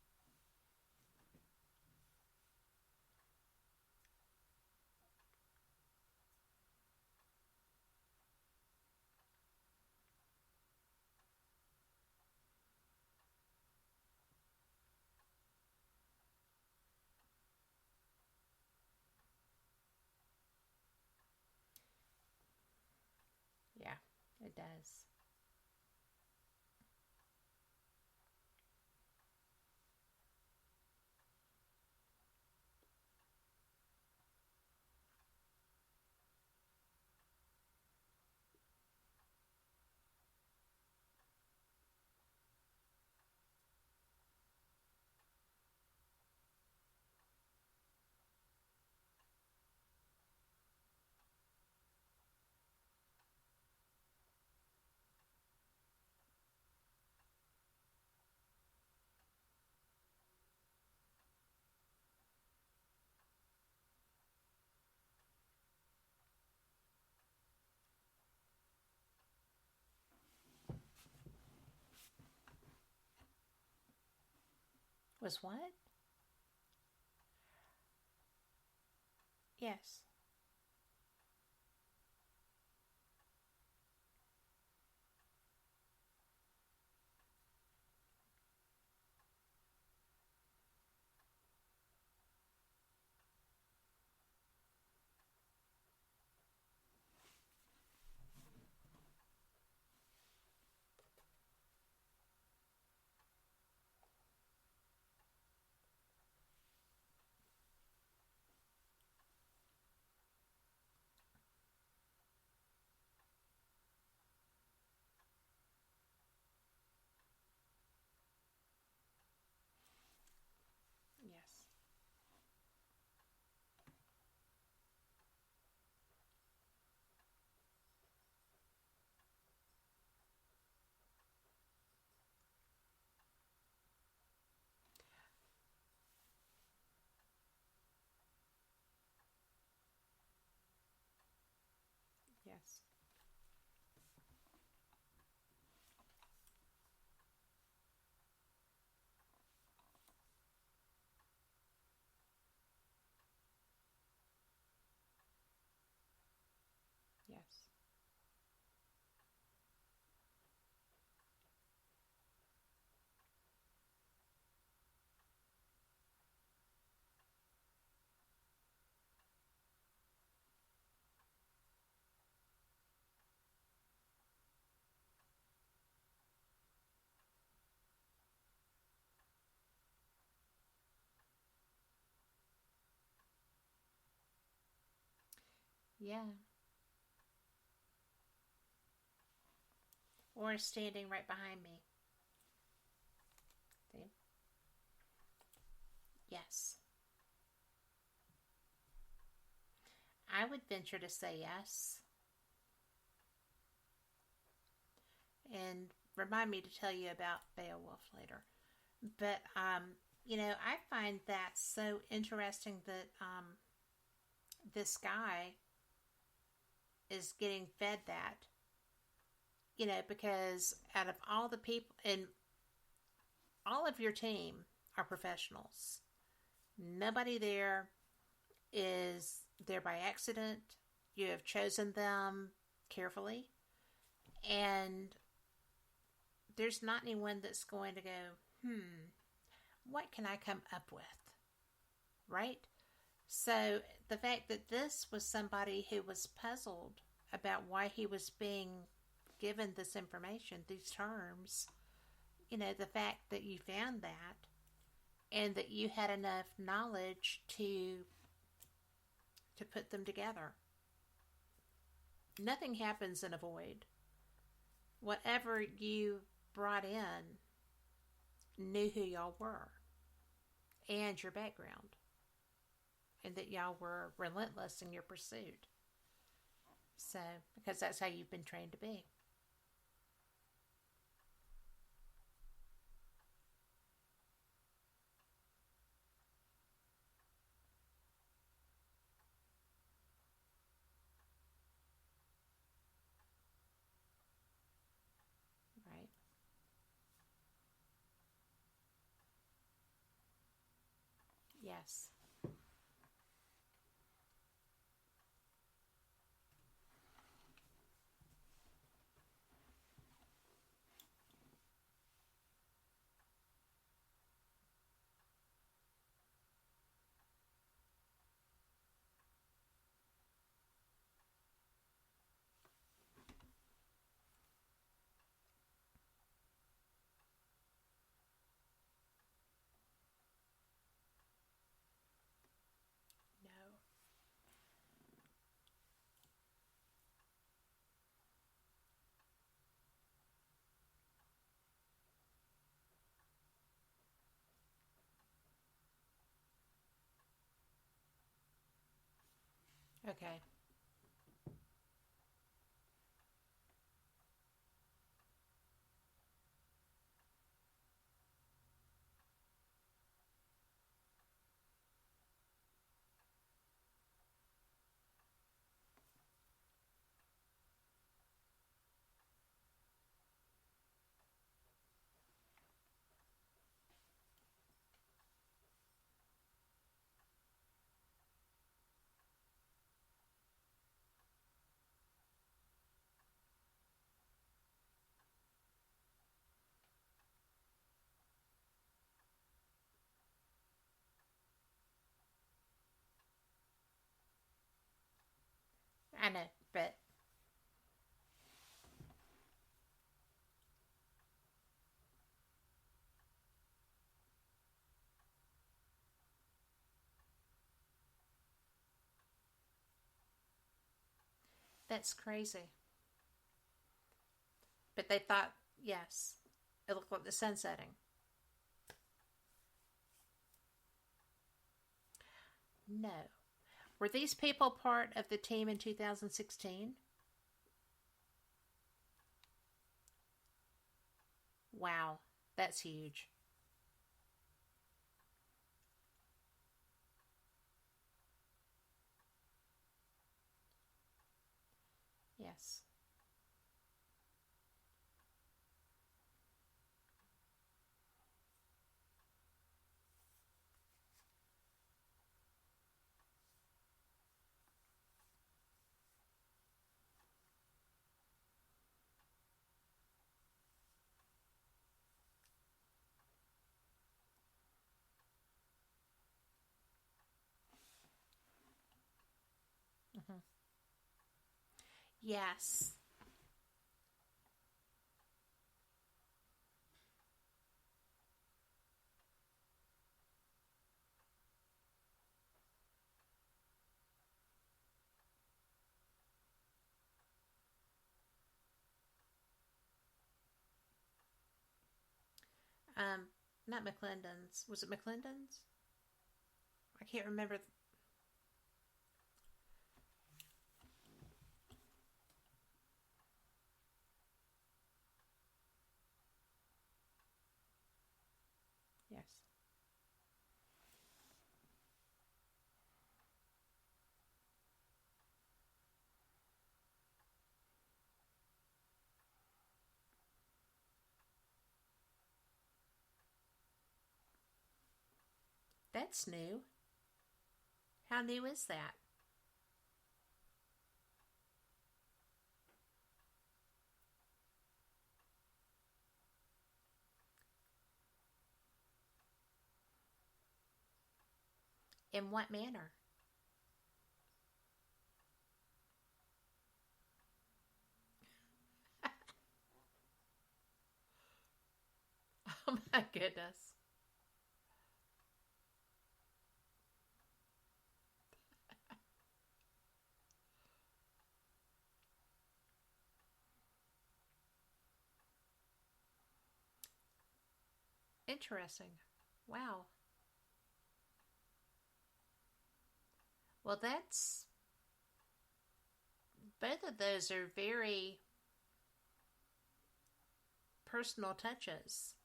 Yeah, it does. Was what? Yes. Yes. Yes. Yeah. Or standing right behind me. See? Yes. I would venture to say yes. And remind me to tell you about Beowulf later. But, I find that so interesting that this guy is getting fed that. Because out of all the people, and all of your team are professionals. Nobody there is there by accident. You have chosen them carefully. And there's not anyone that's going to go, what can I come up with? Right? So the fact that this was somebody who was puzzled about why he was being given this information, these terms, the fact that you found that and that you had enough knowledge to put them together. Nothing happens in a void. Whatever you brought in knew who y'all were and your background, and that y'all were relentless in your pursuit. So, because that's how you've been trained to be. Right? Yes. No. Okay. I know, but that's crazy. But they thought, yes, it looked like the sun setting. No. Were these people part of the team in 2016? Wow, that's huge. Yeah. Yes. Mm-hmm. Yes. Um, Not McClendon's. Was it McClendon's? I can't remember. Yes. That's new. How new is that? In what manner? Oh my goodness. Interesting. Wow. Well, both of those are very personal touches.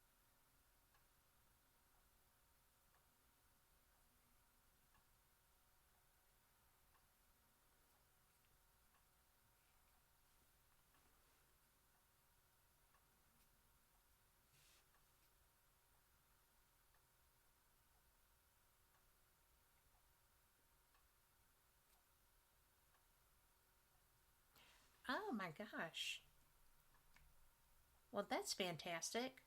Oh my gosh. Well, that's fantastic.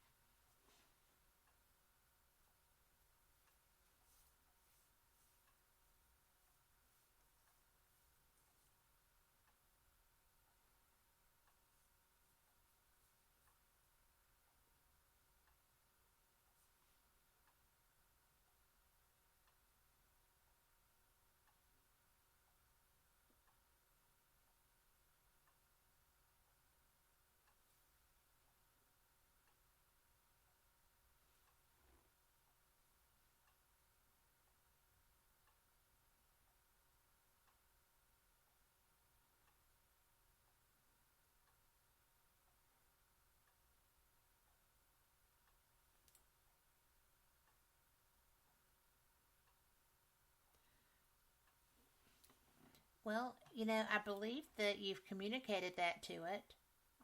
Well, I believe that you've communicated that to it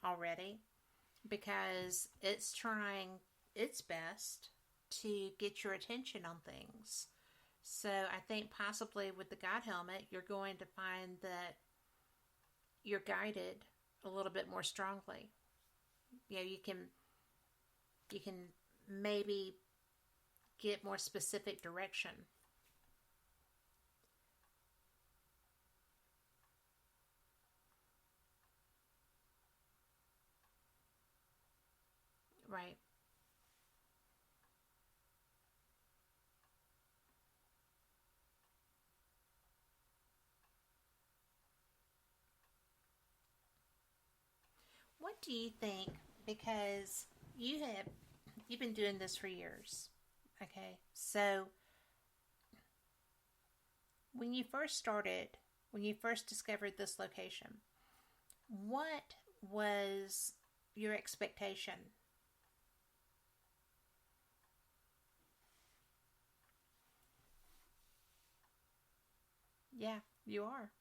already because it's trying its best to get your attention on things. So I think possibly with the guide helmet, you're going to find that you're guided a little bit more strongly. You can maybe get more specific direction. Right. What do you think? Because you've been doing this for years. Okay. So when you first started, when you first discovered this location, what was your expectation? Yeah, you are.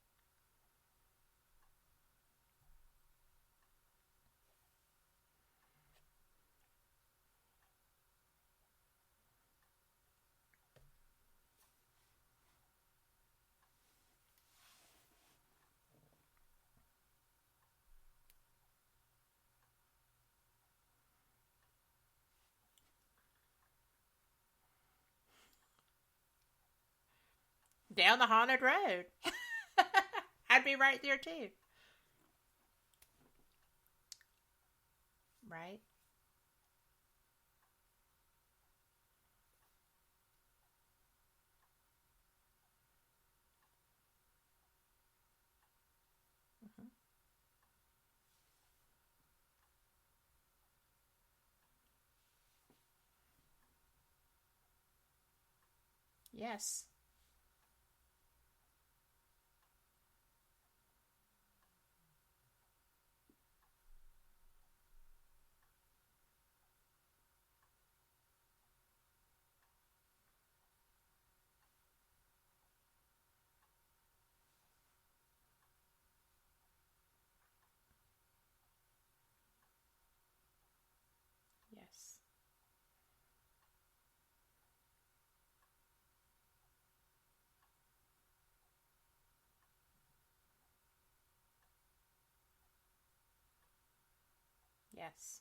down the haunted road. I'd be right there too. Right? Mm-hmm. Yes. Yes. Yes.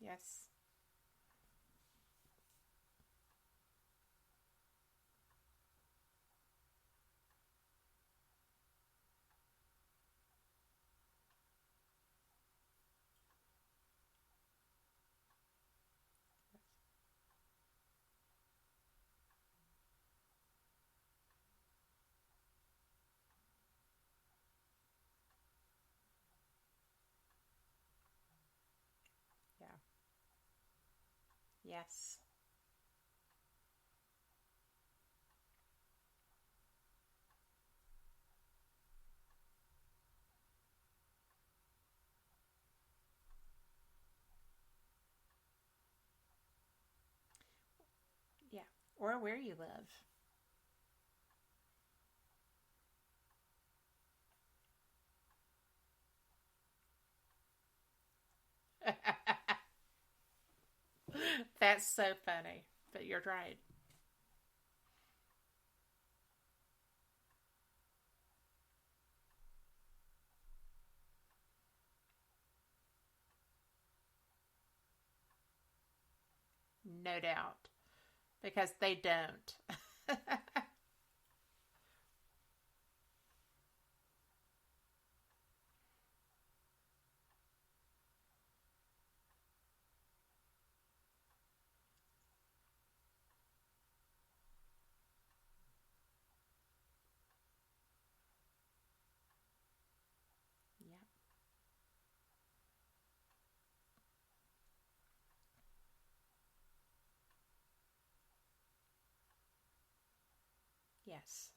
Yes. Yeah. Yes. Yeah. Or where you live. That's so funny. But you're right. No doubt. Because they don't. Yep. Yes.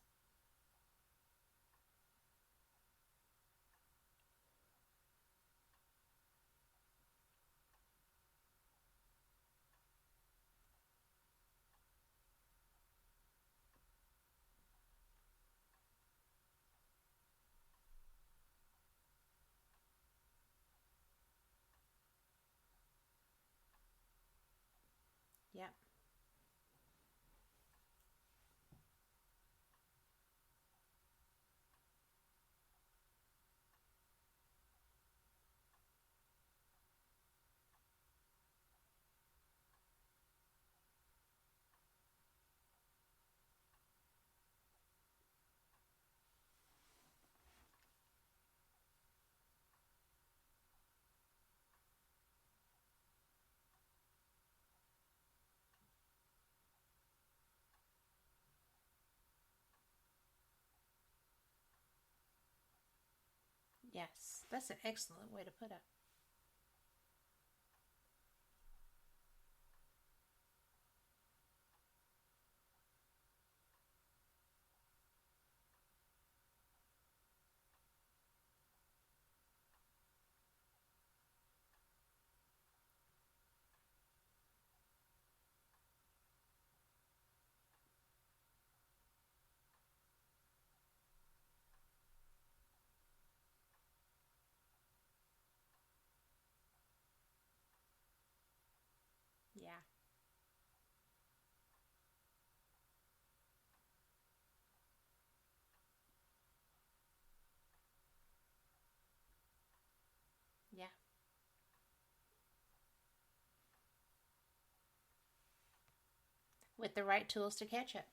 Yep. Yes. That's an excellent way to put it. with the right tools to catch it.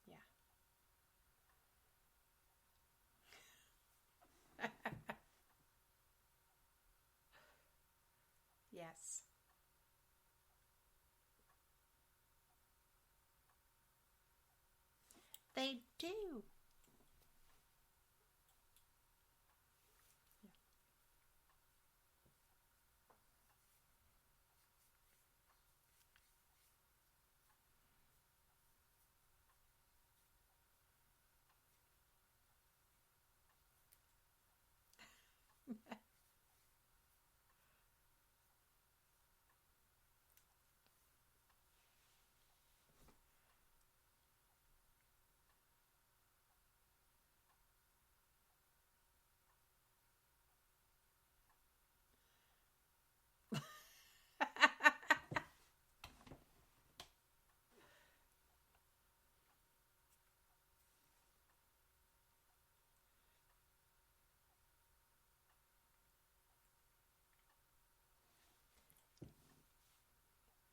Yeah. Yes. They do.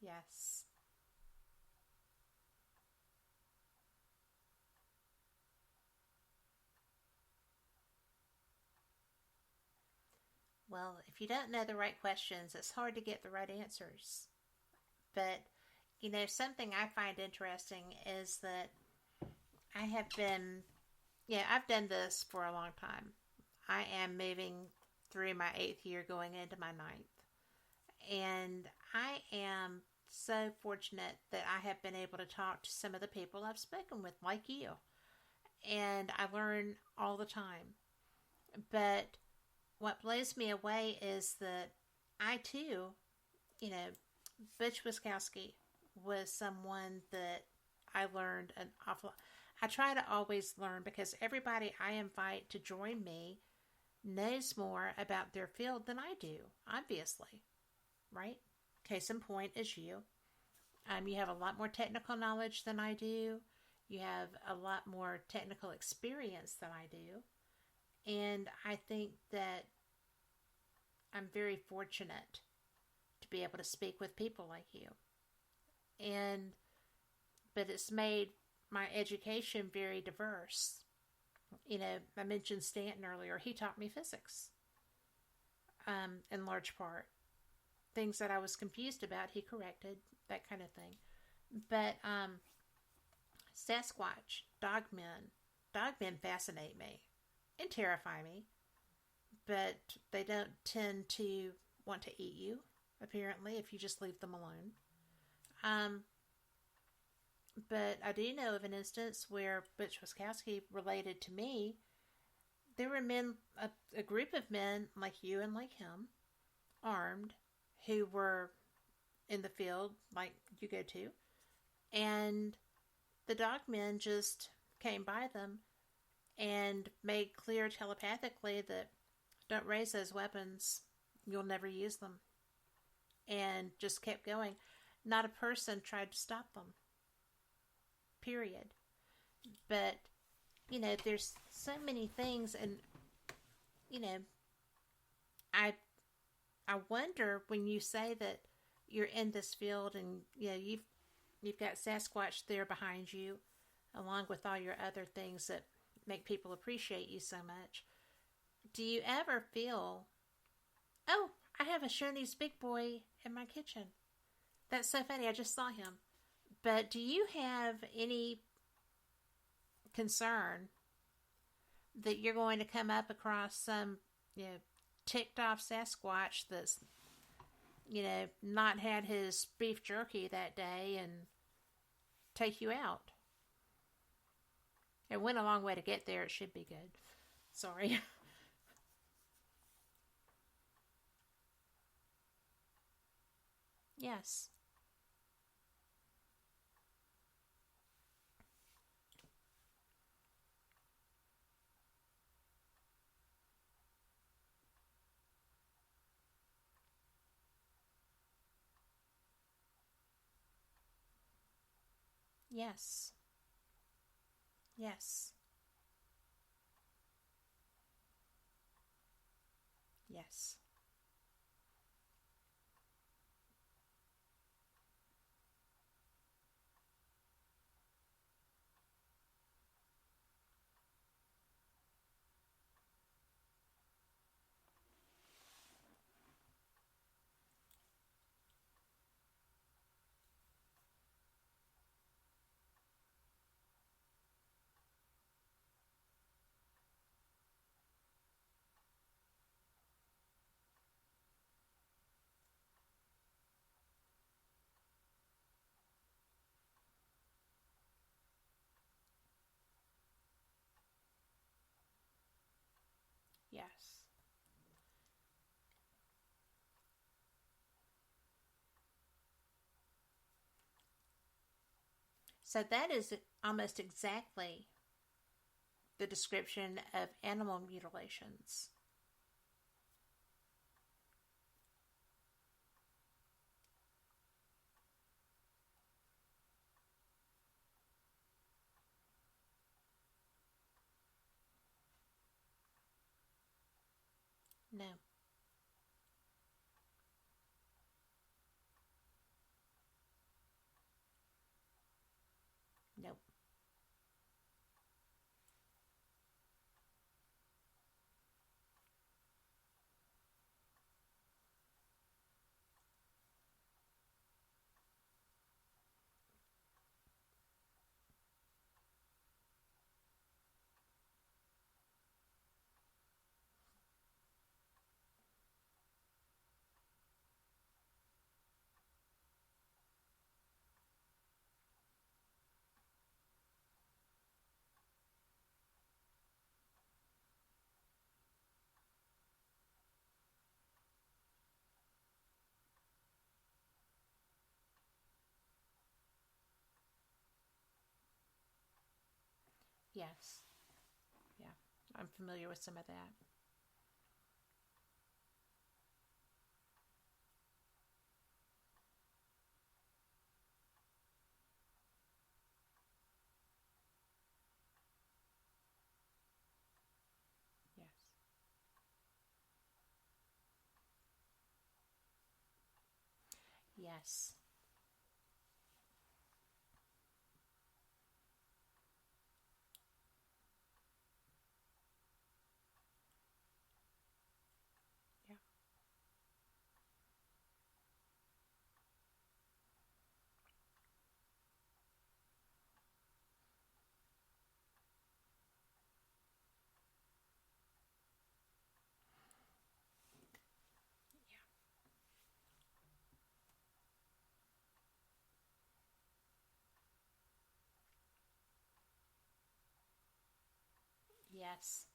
Yes. Well, if you don't know the right questions, it's hard to get the right answers. But, something I find interesting is that I have been, I've done this for a long time. I am moving through my 8th year, going into my 9th. And I am so fortunate that I have been able to talk to some of the people I've spoken with, like you. And I learn all the time. But what blows me away is that I too, Butch Wiskowski was someone that I learned an awful lot. I try to always learn because everybody I invite to join me knows more about their field than I do, obviously, right? Case in point is you. You have a lot more technical knowledge than I do. You have a lot more technical experience than I do. And I think that I'm very fortunate to be able to speak with people like you. But it's made my education very diverse. I mentioned Stanton earlier. He taught me physics, in large part. Things that I was confused about, he corrected, that kind of thing. But Sasquatch, dogmen fascinate me and terrify me. But they don't tend to want to eat you, apparently, if you just leave them alone. But I do know of an instance where Butch Wiskowski related to me. There were men, a group of men like you and like him, armed, who were in the field like you go to. And the dogmen just came by them and made clear telepathically that don't raise those weapons, you'll never use them. And just kept going. Not a person tried to stop them. Period. But, there's so many things, and, I wonder when you say that you're in this field and, you've got Sasquatch there behind you, along with all your other things that make people appreciate you so much. Do you ever feel, oh, I have a Shoney's big boy in my kitchen? That's so funny. I just saw him. But do you have any concern that you're going to come up across some, ticked off Sasquatch that's, not had his beef jerky that day and take you out? It went a long way to get there. It should be good. Sorry. Yes. Yes. Yes. Yes. Yes. So that is almost exactly the description of animal mutilations. No. Nope. Yes. Yeah. I'm familiar with some of that. Yes. Yes. Yeah. Yes.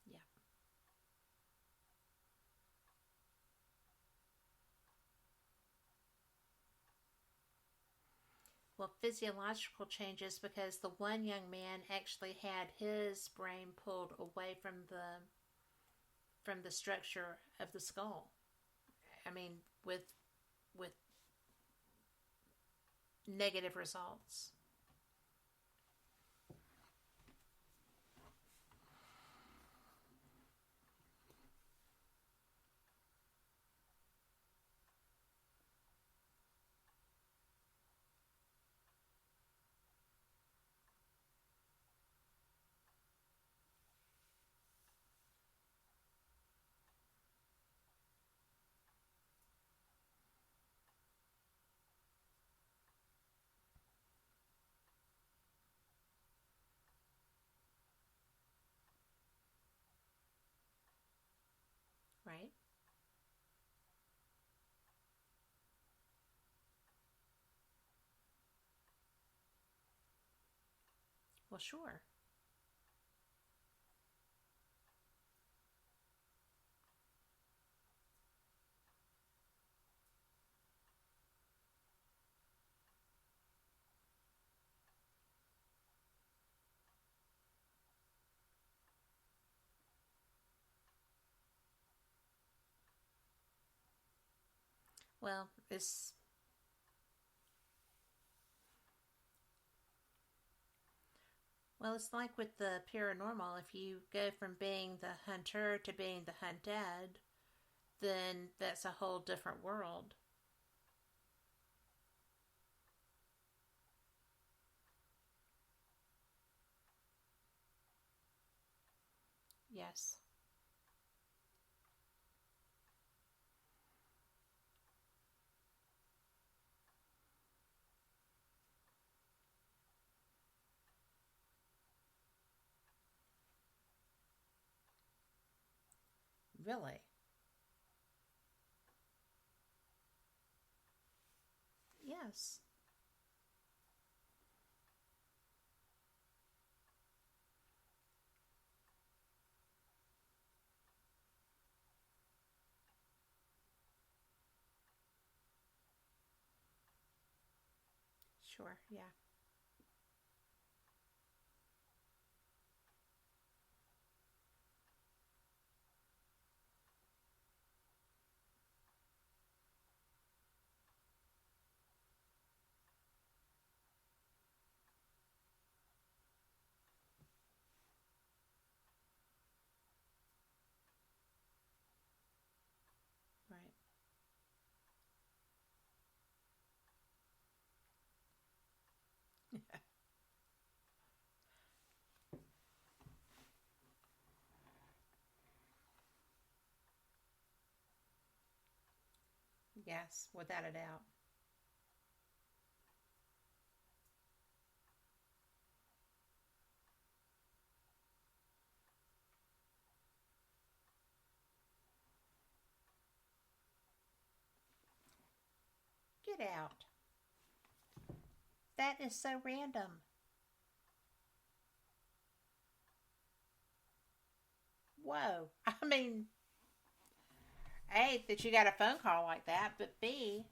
Yeah. Well, physiological changes because the one young man actually had his brain pulled away from the structure of the skull. I mean, with negative results. Right? Well, sure. Well, it's Well, it's like with the paranormal. If you go from being the hunter to being the hunted, then that's a whole different world. Yes. Really? Yes. Sure, yeah. Right. Yes, without a doubt. Get out. That is so random. Whoa. I mean, A, that you got a phone call like that, but B,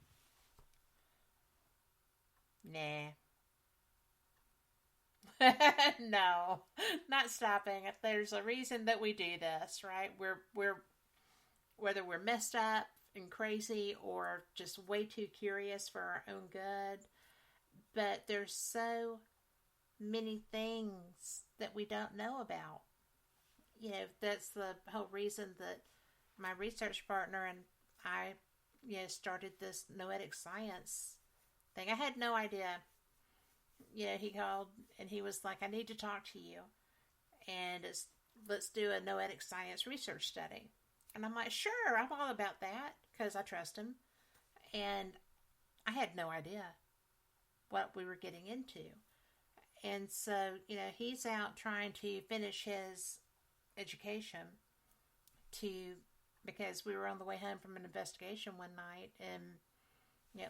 nah. No, not stopping. If there's a reason that we do this, right? We're whether we're messed up and crazy or just way too curious for our own good. But there's so many things that we don't know about. You know, that's the whole reason that my research partner and I, started this noetic science thing. I had no idea. He called and he was like, I need to talk to you. And let's do a noetic science research study. And I'm like, sure, I'm all about that because I trust him. And I had no idea what we were getting into. And so, he's out trying to finish his education because we were on the way home from an investigation one night and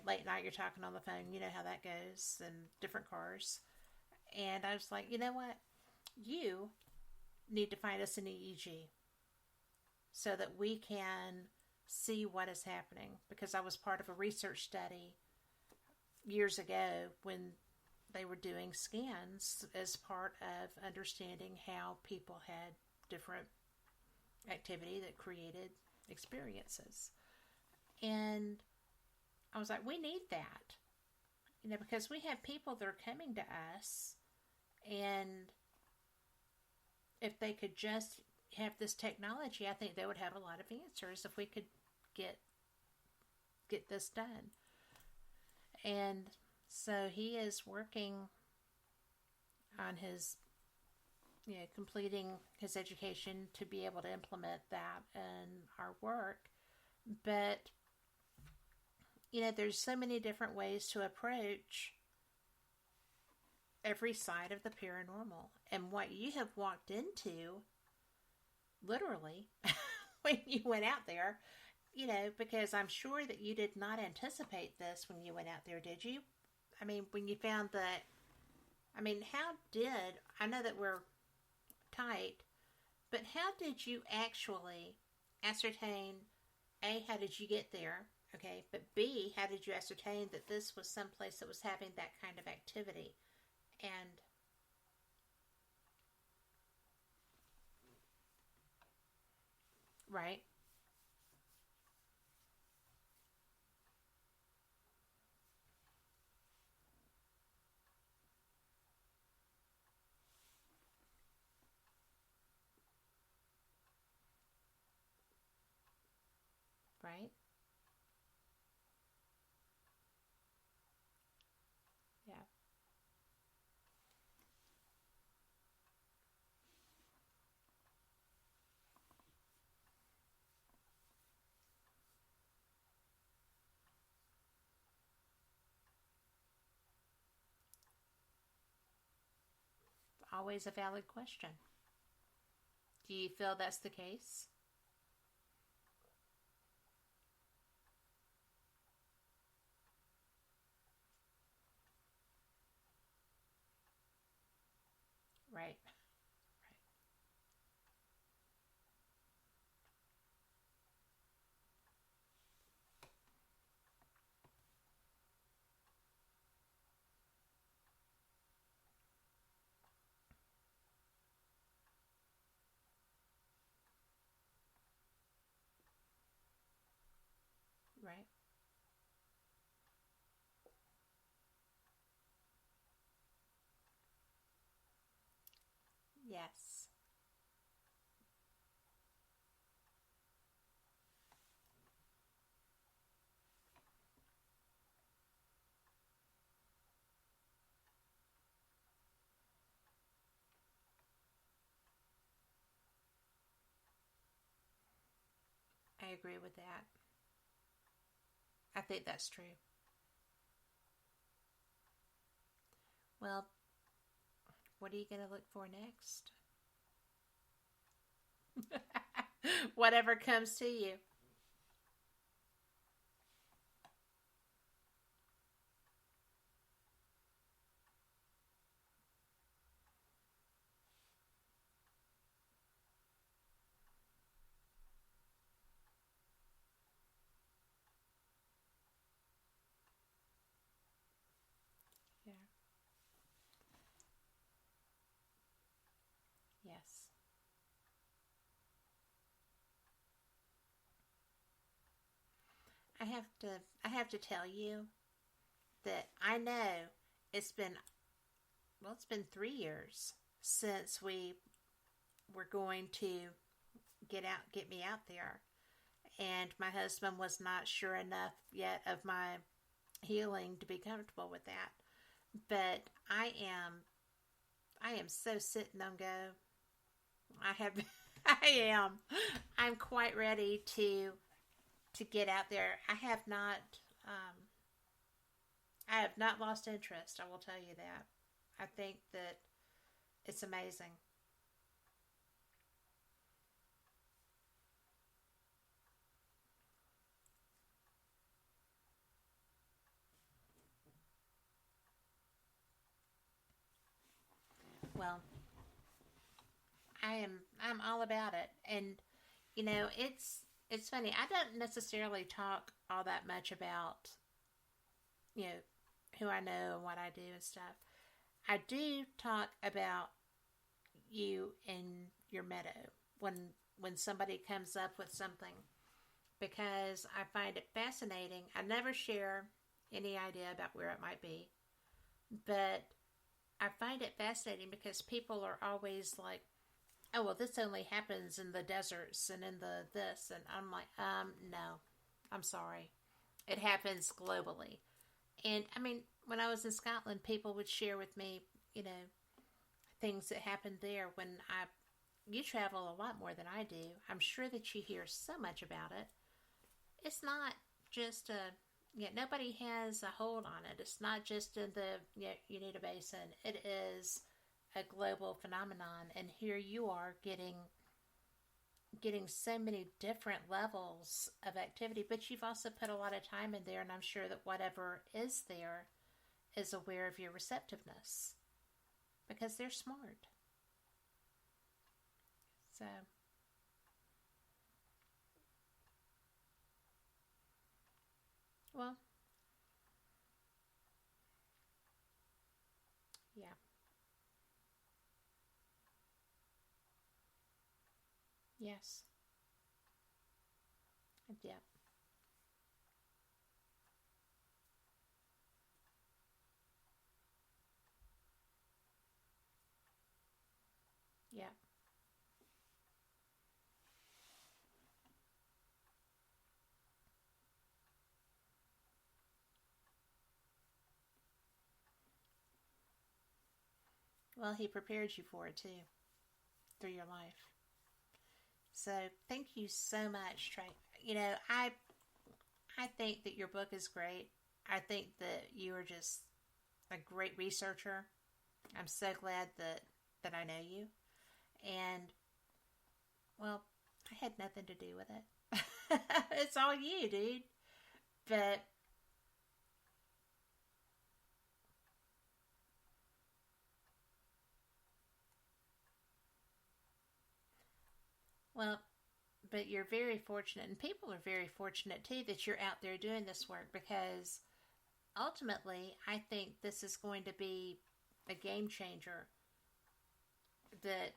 late night you're talking on the phone, you know how that goes, and different cars. And I was like, you know what? You need to find us an EEG so that we can see what is happening. Because I was part of a research study years ago when they were doing scans as part of understanding how people had different activity that created experiences. And I was like, we need that. Because we have people that are coming to us, and if they could just have this technology, I think they would have a lot of answers if we could get this done. And so he is working on his, completing his education to be able to implement that in our work. But, there's so many different ways to approach every side of the paranormal. And what you have walked into, literally, when you went out there, because I'm sure that you did not anticipate this when you went out there, did you? I mean, when you found that, I know that we're tight, but how did you actually ascertain, A, how did you get there? Okay, but B, how did you ascertain that this was someplace that was having that kind of activity? And right. Right? Yeah. Always a valid question. Do you feel that's the case? Right. Right. Yes. I agree with that. I think that's true. Well, what are you going to look for next? Whatever comes to you. Yeah. Yes. I have to tell you that I know it's been it's been 3 years since we were going to get me out there, and my husband was not sure enough yet of my healing to be comfortable with that. But I am so sitting on go. I have I am. I'm quite ready to get out there. I have not lost interest, I will tell you that. I think that it's amazing. Well, I'm all about it. And it's funny. I don't necessarily talk all that much about, you know, who I know and what I do and stuff. I do talk about you and your meadow when somebody comes up with something, because I find it fascinating. I never share any idea about where it might be, but I find it fascinating because people are always like, "Oh, well, this only happens in the deserts and in the this," and I'm like, no, I'm sorry, it happens globally. And I mean, when I was in Scotland, people would share with me, things that happened there. You travel a lot more than I do. I'm sure that you hear so much about it. It's not just nobody has a hold on it. It's not just in the Uinta Basin. It is a global phenomenon, and here you are getting so many different levels of activity, but you've also put a lot of time in there, and I'm sure that whatever is there is aware of your receptiveness because they're smart. So, well, yeah. Yes. Yeah. Yeah. Well, He prepared you for it too, through your life. So thank you so much, Trey. You know, I think that your book is great. I think that you are just a great researcher. I'm so glad that I know you. And, well, I had nothing to do with it. It's all you, dude. But, well, but you're very fortunate, and people are very fortunate too that you're out there doing this work, because ultimately I think this is going to be a game changer. That,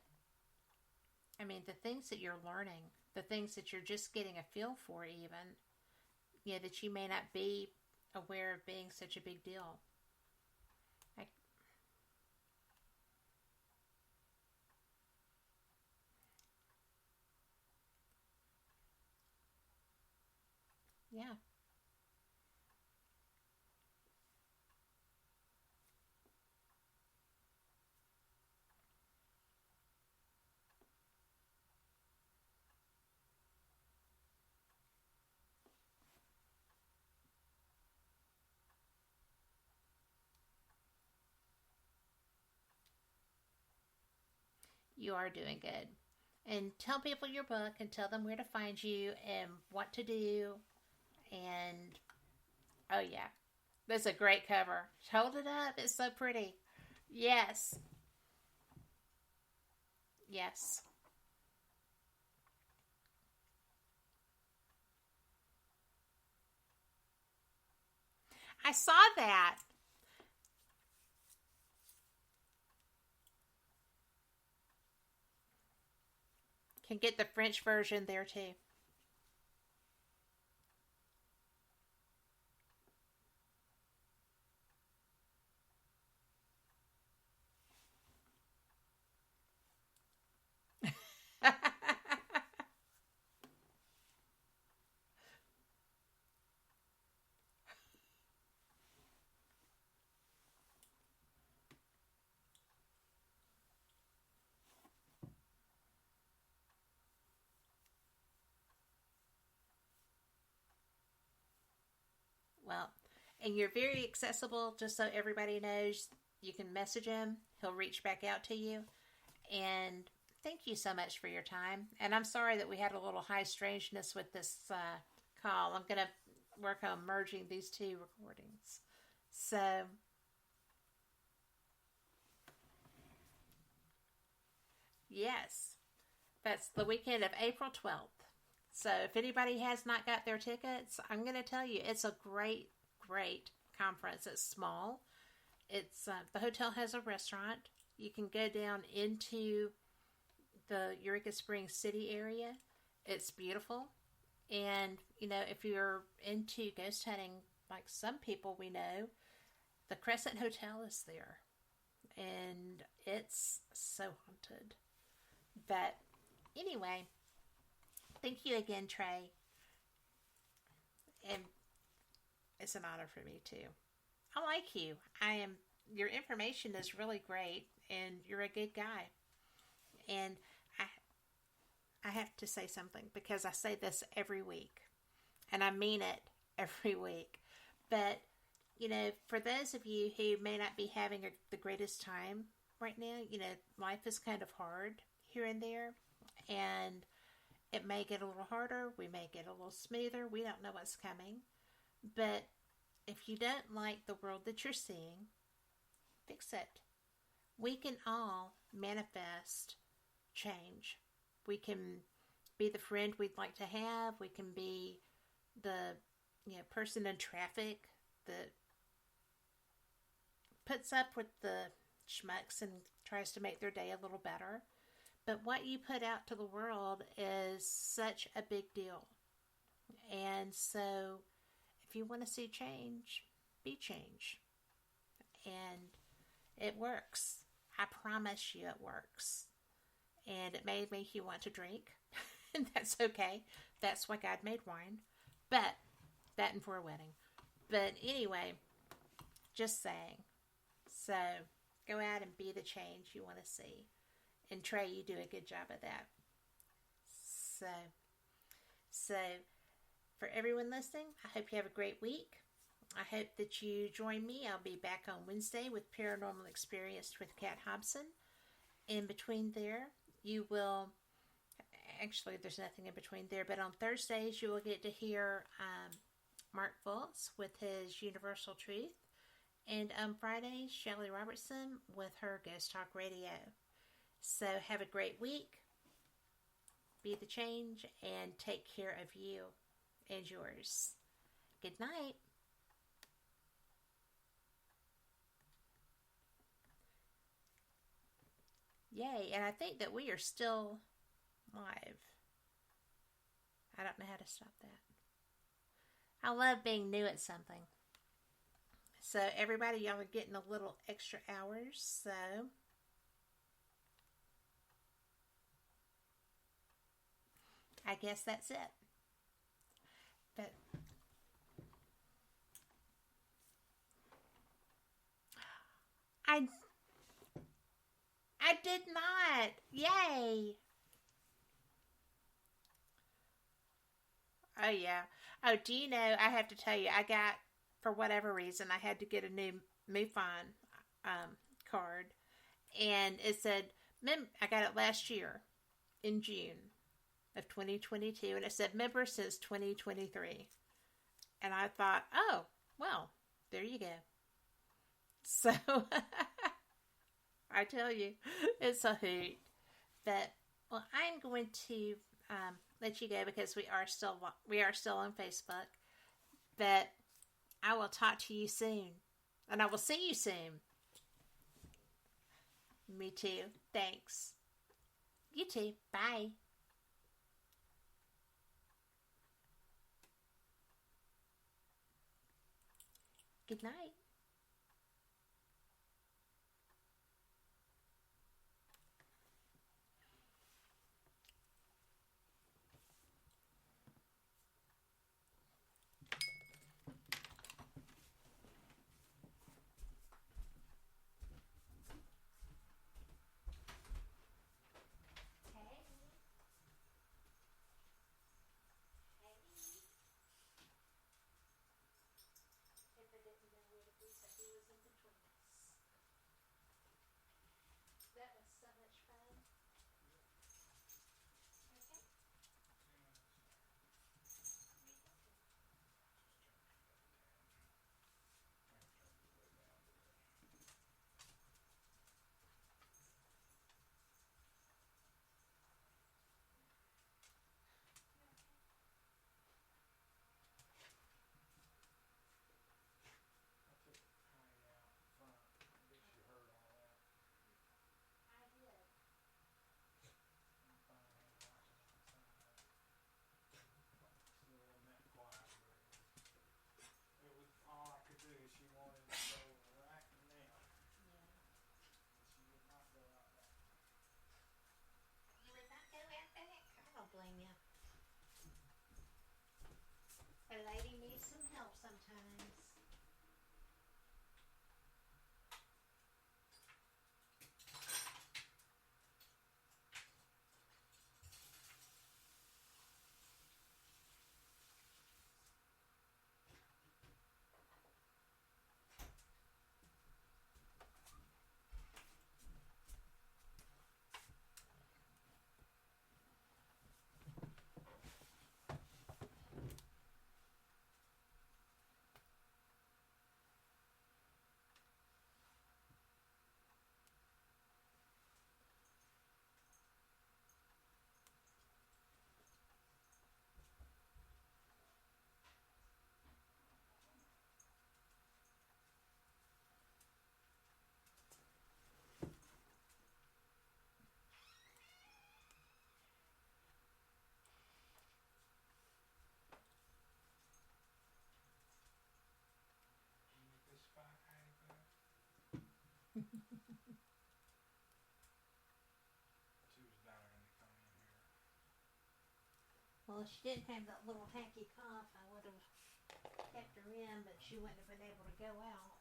I mean, the things that you're learning, the things that you're just getting a feel for, even, you know, that you may not be aware of being such a big deal. Yeah. You are doing good. And tell people your book and tell them where to find you and what to do. And, oh yeah, that's a great cover. Hold it up. It's so pretty. Yes. Yes. I saw that. Can get the French version there too. Well, and you're very accessible, just so everybody knows. You can message him. He'll reach back out to you. And thank you so much for your time. And I'm sorry that we had a little high strangeness with this call. I'm going to work on merging these two recordings. So, yes, that's the weekend of April 12th. So if anybody has not got their tickets, I'm going to tell you, it's a great, great conference. It's small. It's the hotel has a restaurant. You can go down into the Eureka Springs City area. It's beautiful. And, you know, if you're into ghost hunting, like some people we know, the Crescent Hotel is there. And it's so haunted. But anyway, thank you again, Trey. And it's an honor for me too. I like you. Your information is really great, and you're a good guy. And I have to say something, because I say this every week, and I mean it every week. But, you know, for those of you who may not be having the greatest time right now, you know, life is kind of hard here and there, and it may get a little harder. We may get a little smoother. We don't know what's coming. But if you don't like the world that you're seeing, fix it. We can all manifest change. We can be the friend we'd like to have. We can be the person in traffic that puts up with the schmucks and tries to make their day a little better. But what you put out to the world is such a big deal. And so if you want to see change, be change. And it works. I promise you it works. And it may make you want to drink. And that's okay. That's why God made wine. But, that and for a wedding. But anyway, just saying. So, Go out and be the change you want to see. And Trey, you do a good job of that. So for everyone listening, I hope you have a great week. I hope that you join me. I'll be back on Wednesday with Paranormal Experience with Kat Hobson. In between there, you will... Actually, there's nothing in between there. But on Thursdays, you will get to hear Mark Fultz with his Universal Truth. And on Fridays, Shelley Robertson with her Ghost Talk Radio. So have a great week. Be the change and take care of you and yours. Good night. Yay, and I think that we are still live. I don't know how to stop that. I love being new at something. So everybody, y'all are getting a little extra hours, so I guess that's it. But I did not. Yay. Oh, yeah. Oh, do you know, I have to tell you, I got, for whatever reason, I had to get a new MUFON card. And it said, I got it last year in June of 2022. And it said, member since 2023. And I thought, oh, well, there you go. So, I tell you, it's a hoot. But, well, I'm going to let you go because we are still on Facebook. But I will talk to you soon. And I will see you soon. Me too. Thanks. You too. Bye. Good night. Blame you. A lady needs some help sometimes. Well, if she didn't have that little hacky cough, I would have kept her in, but she wouldn't have been able to go out.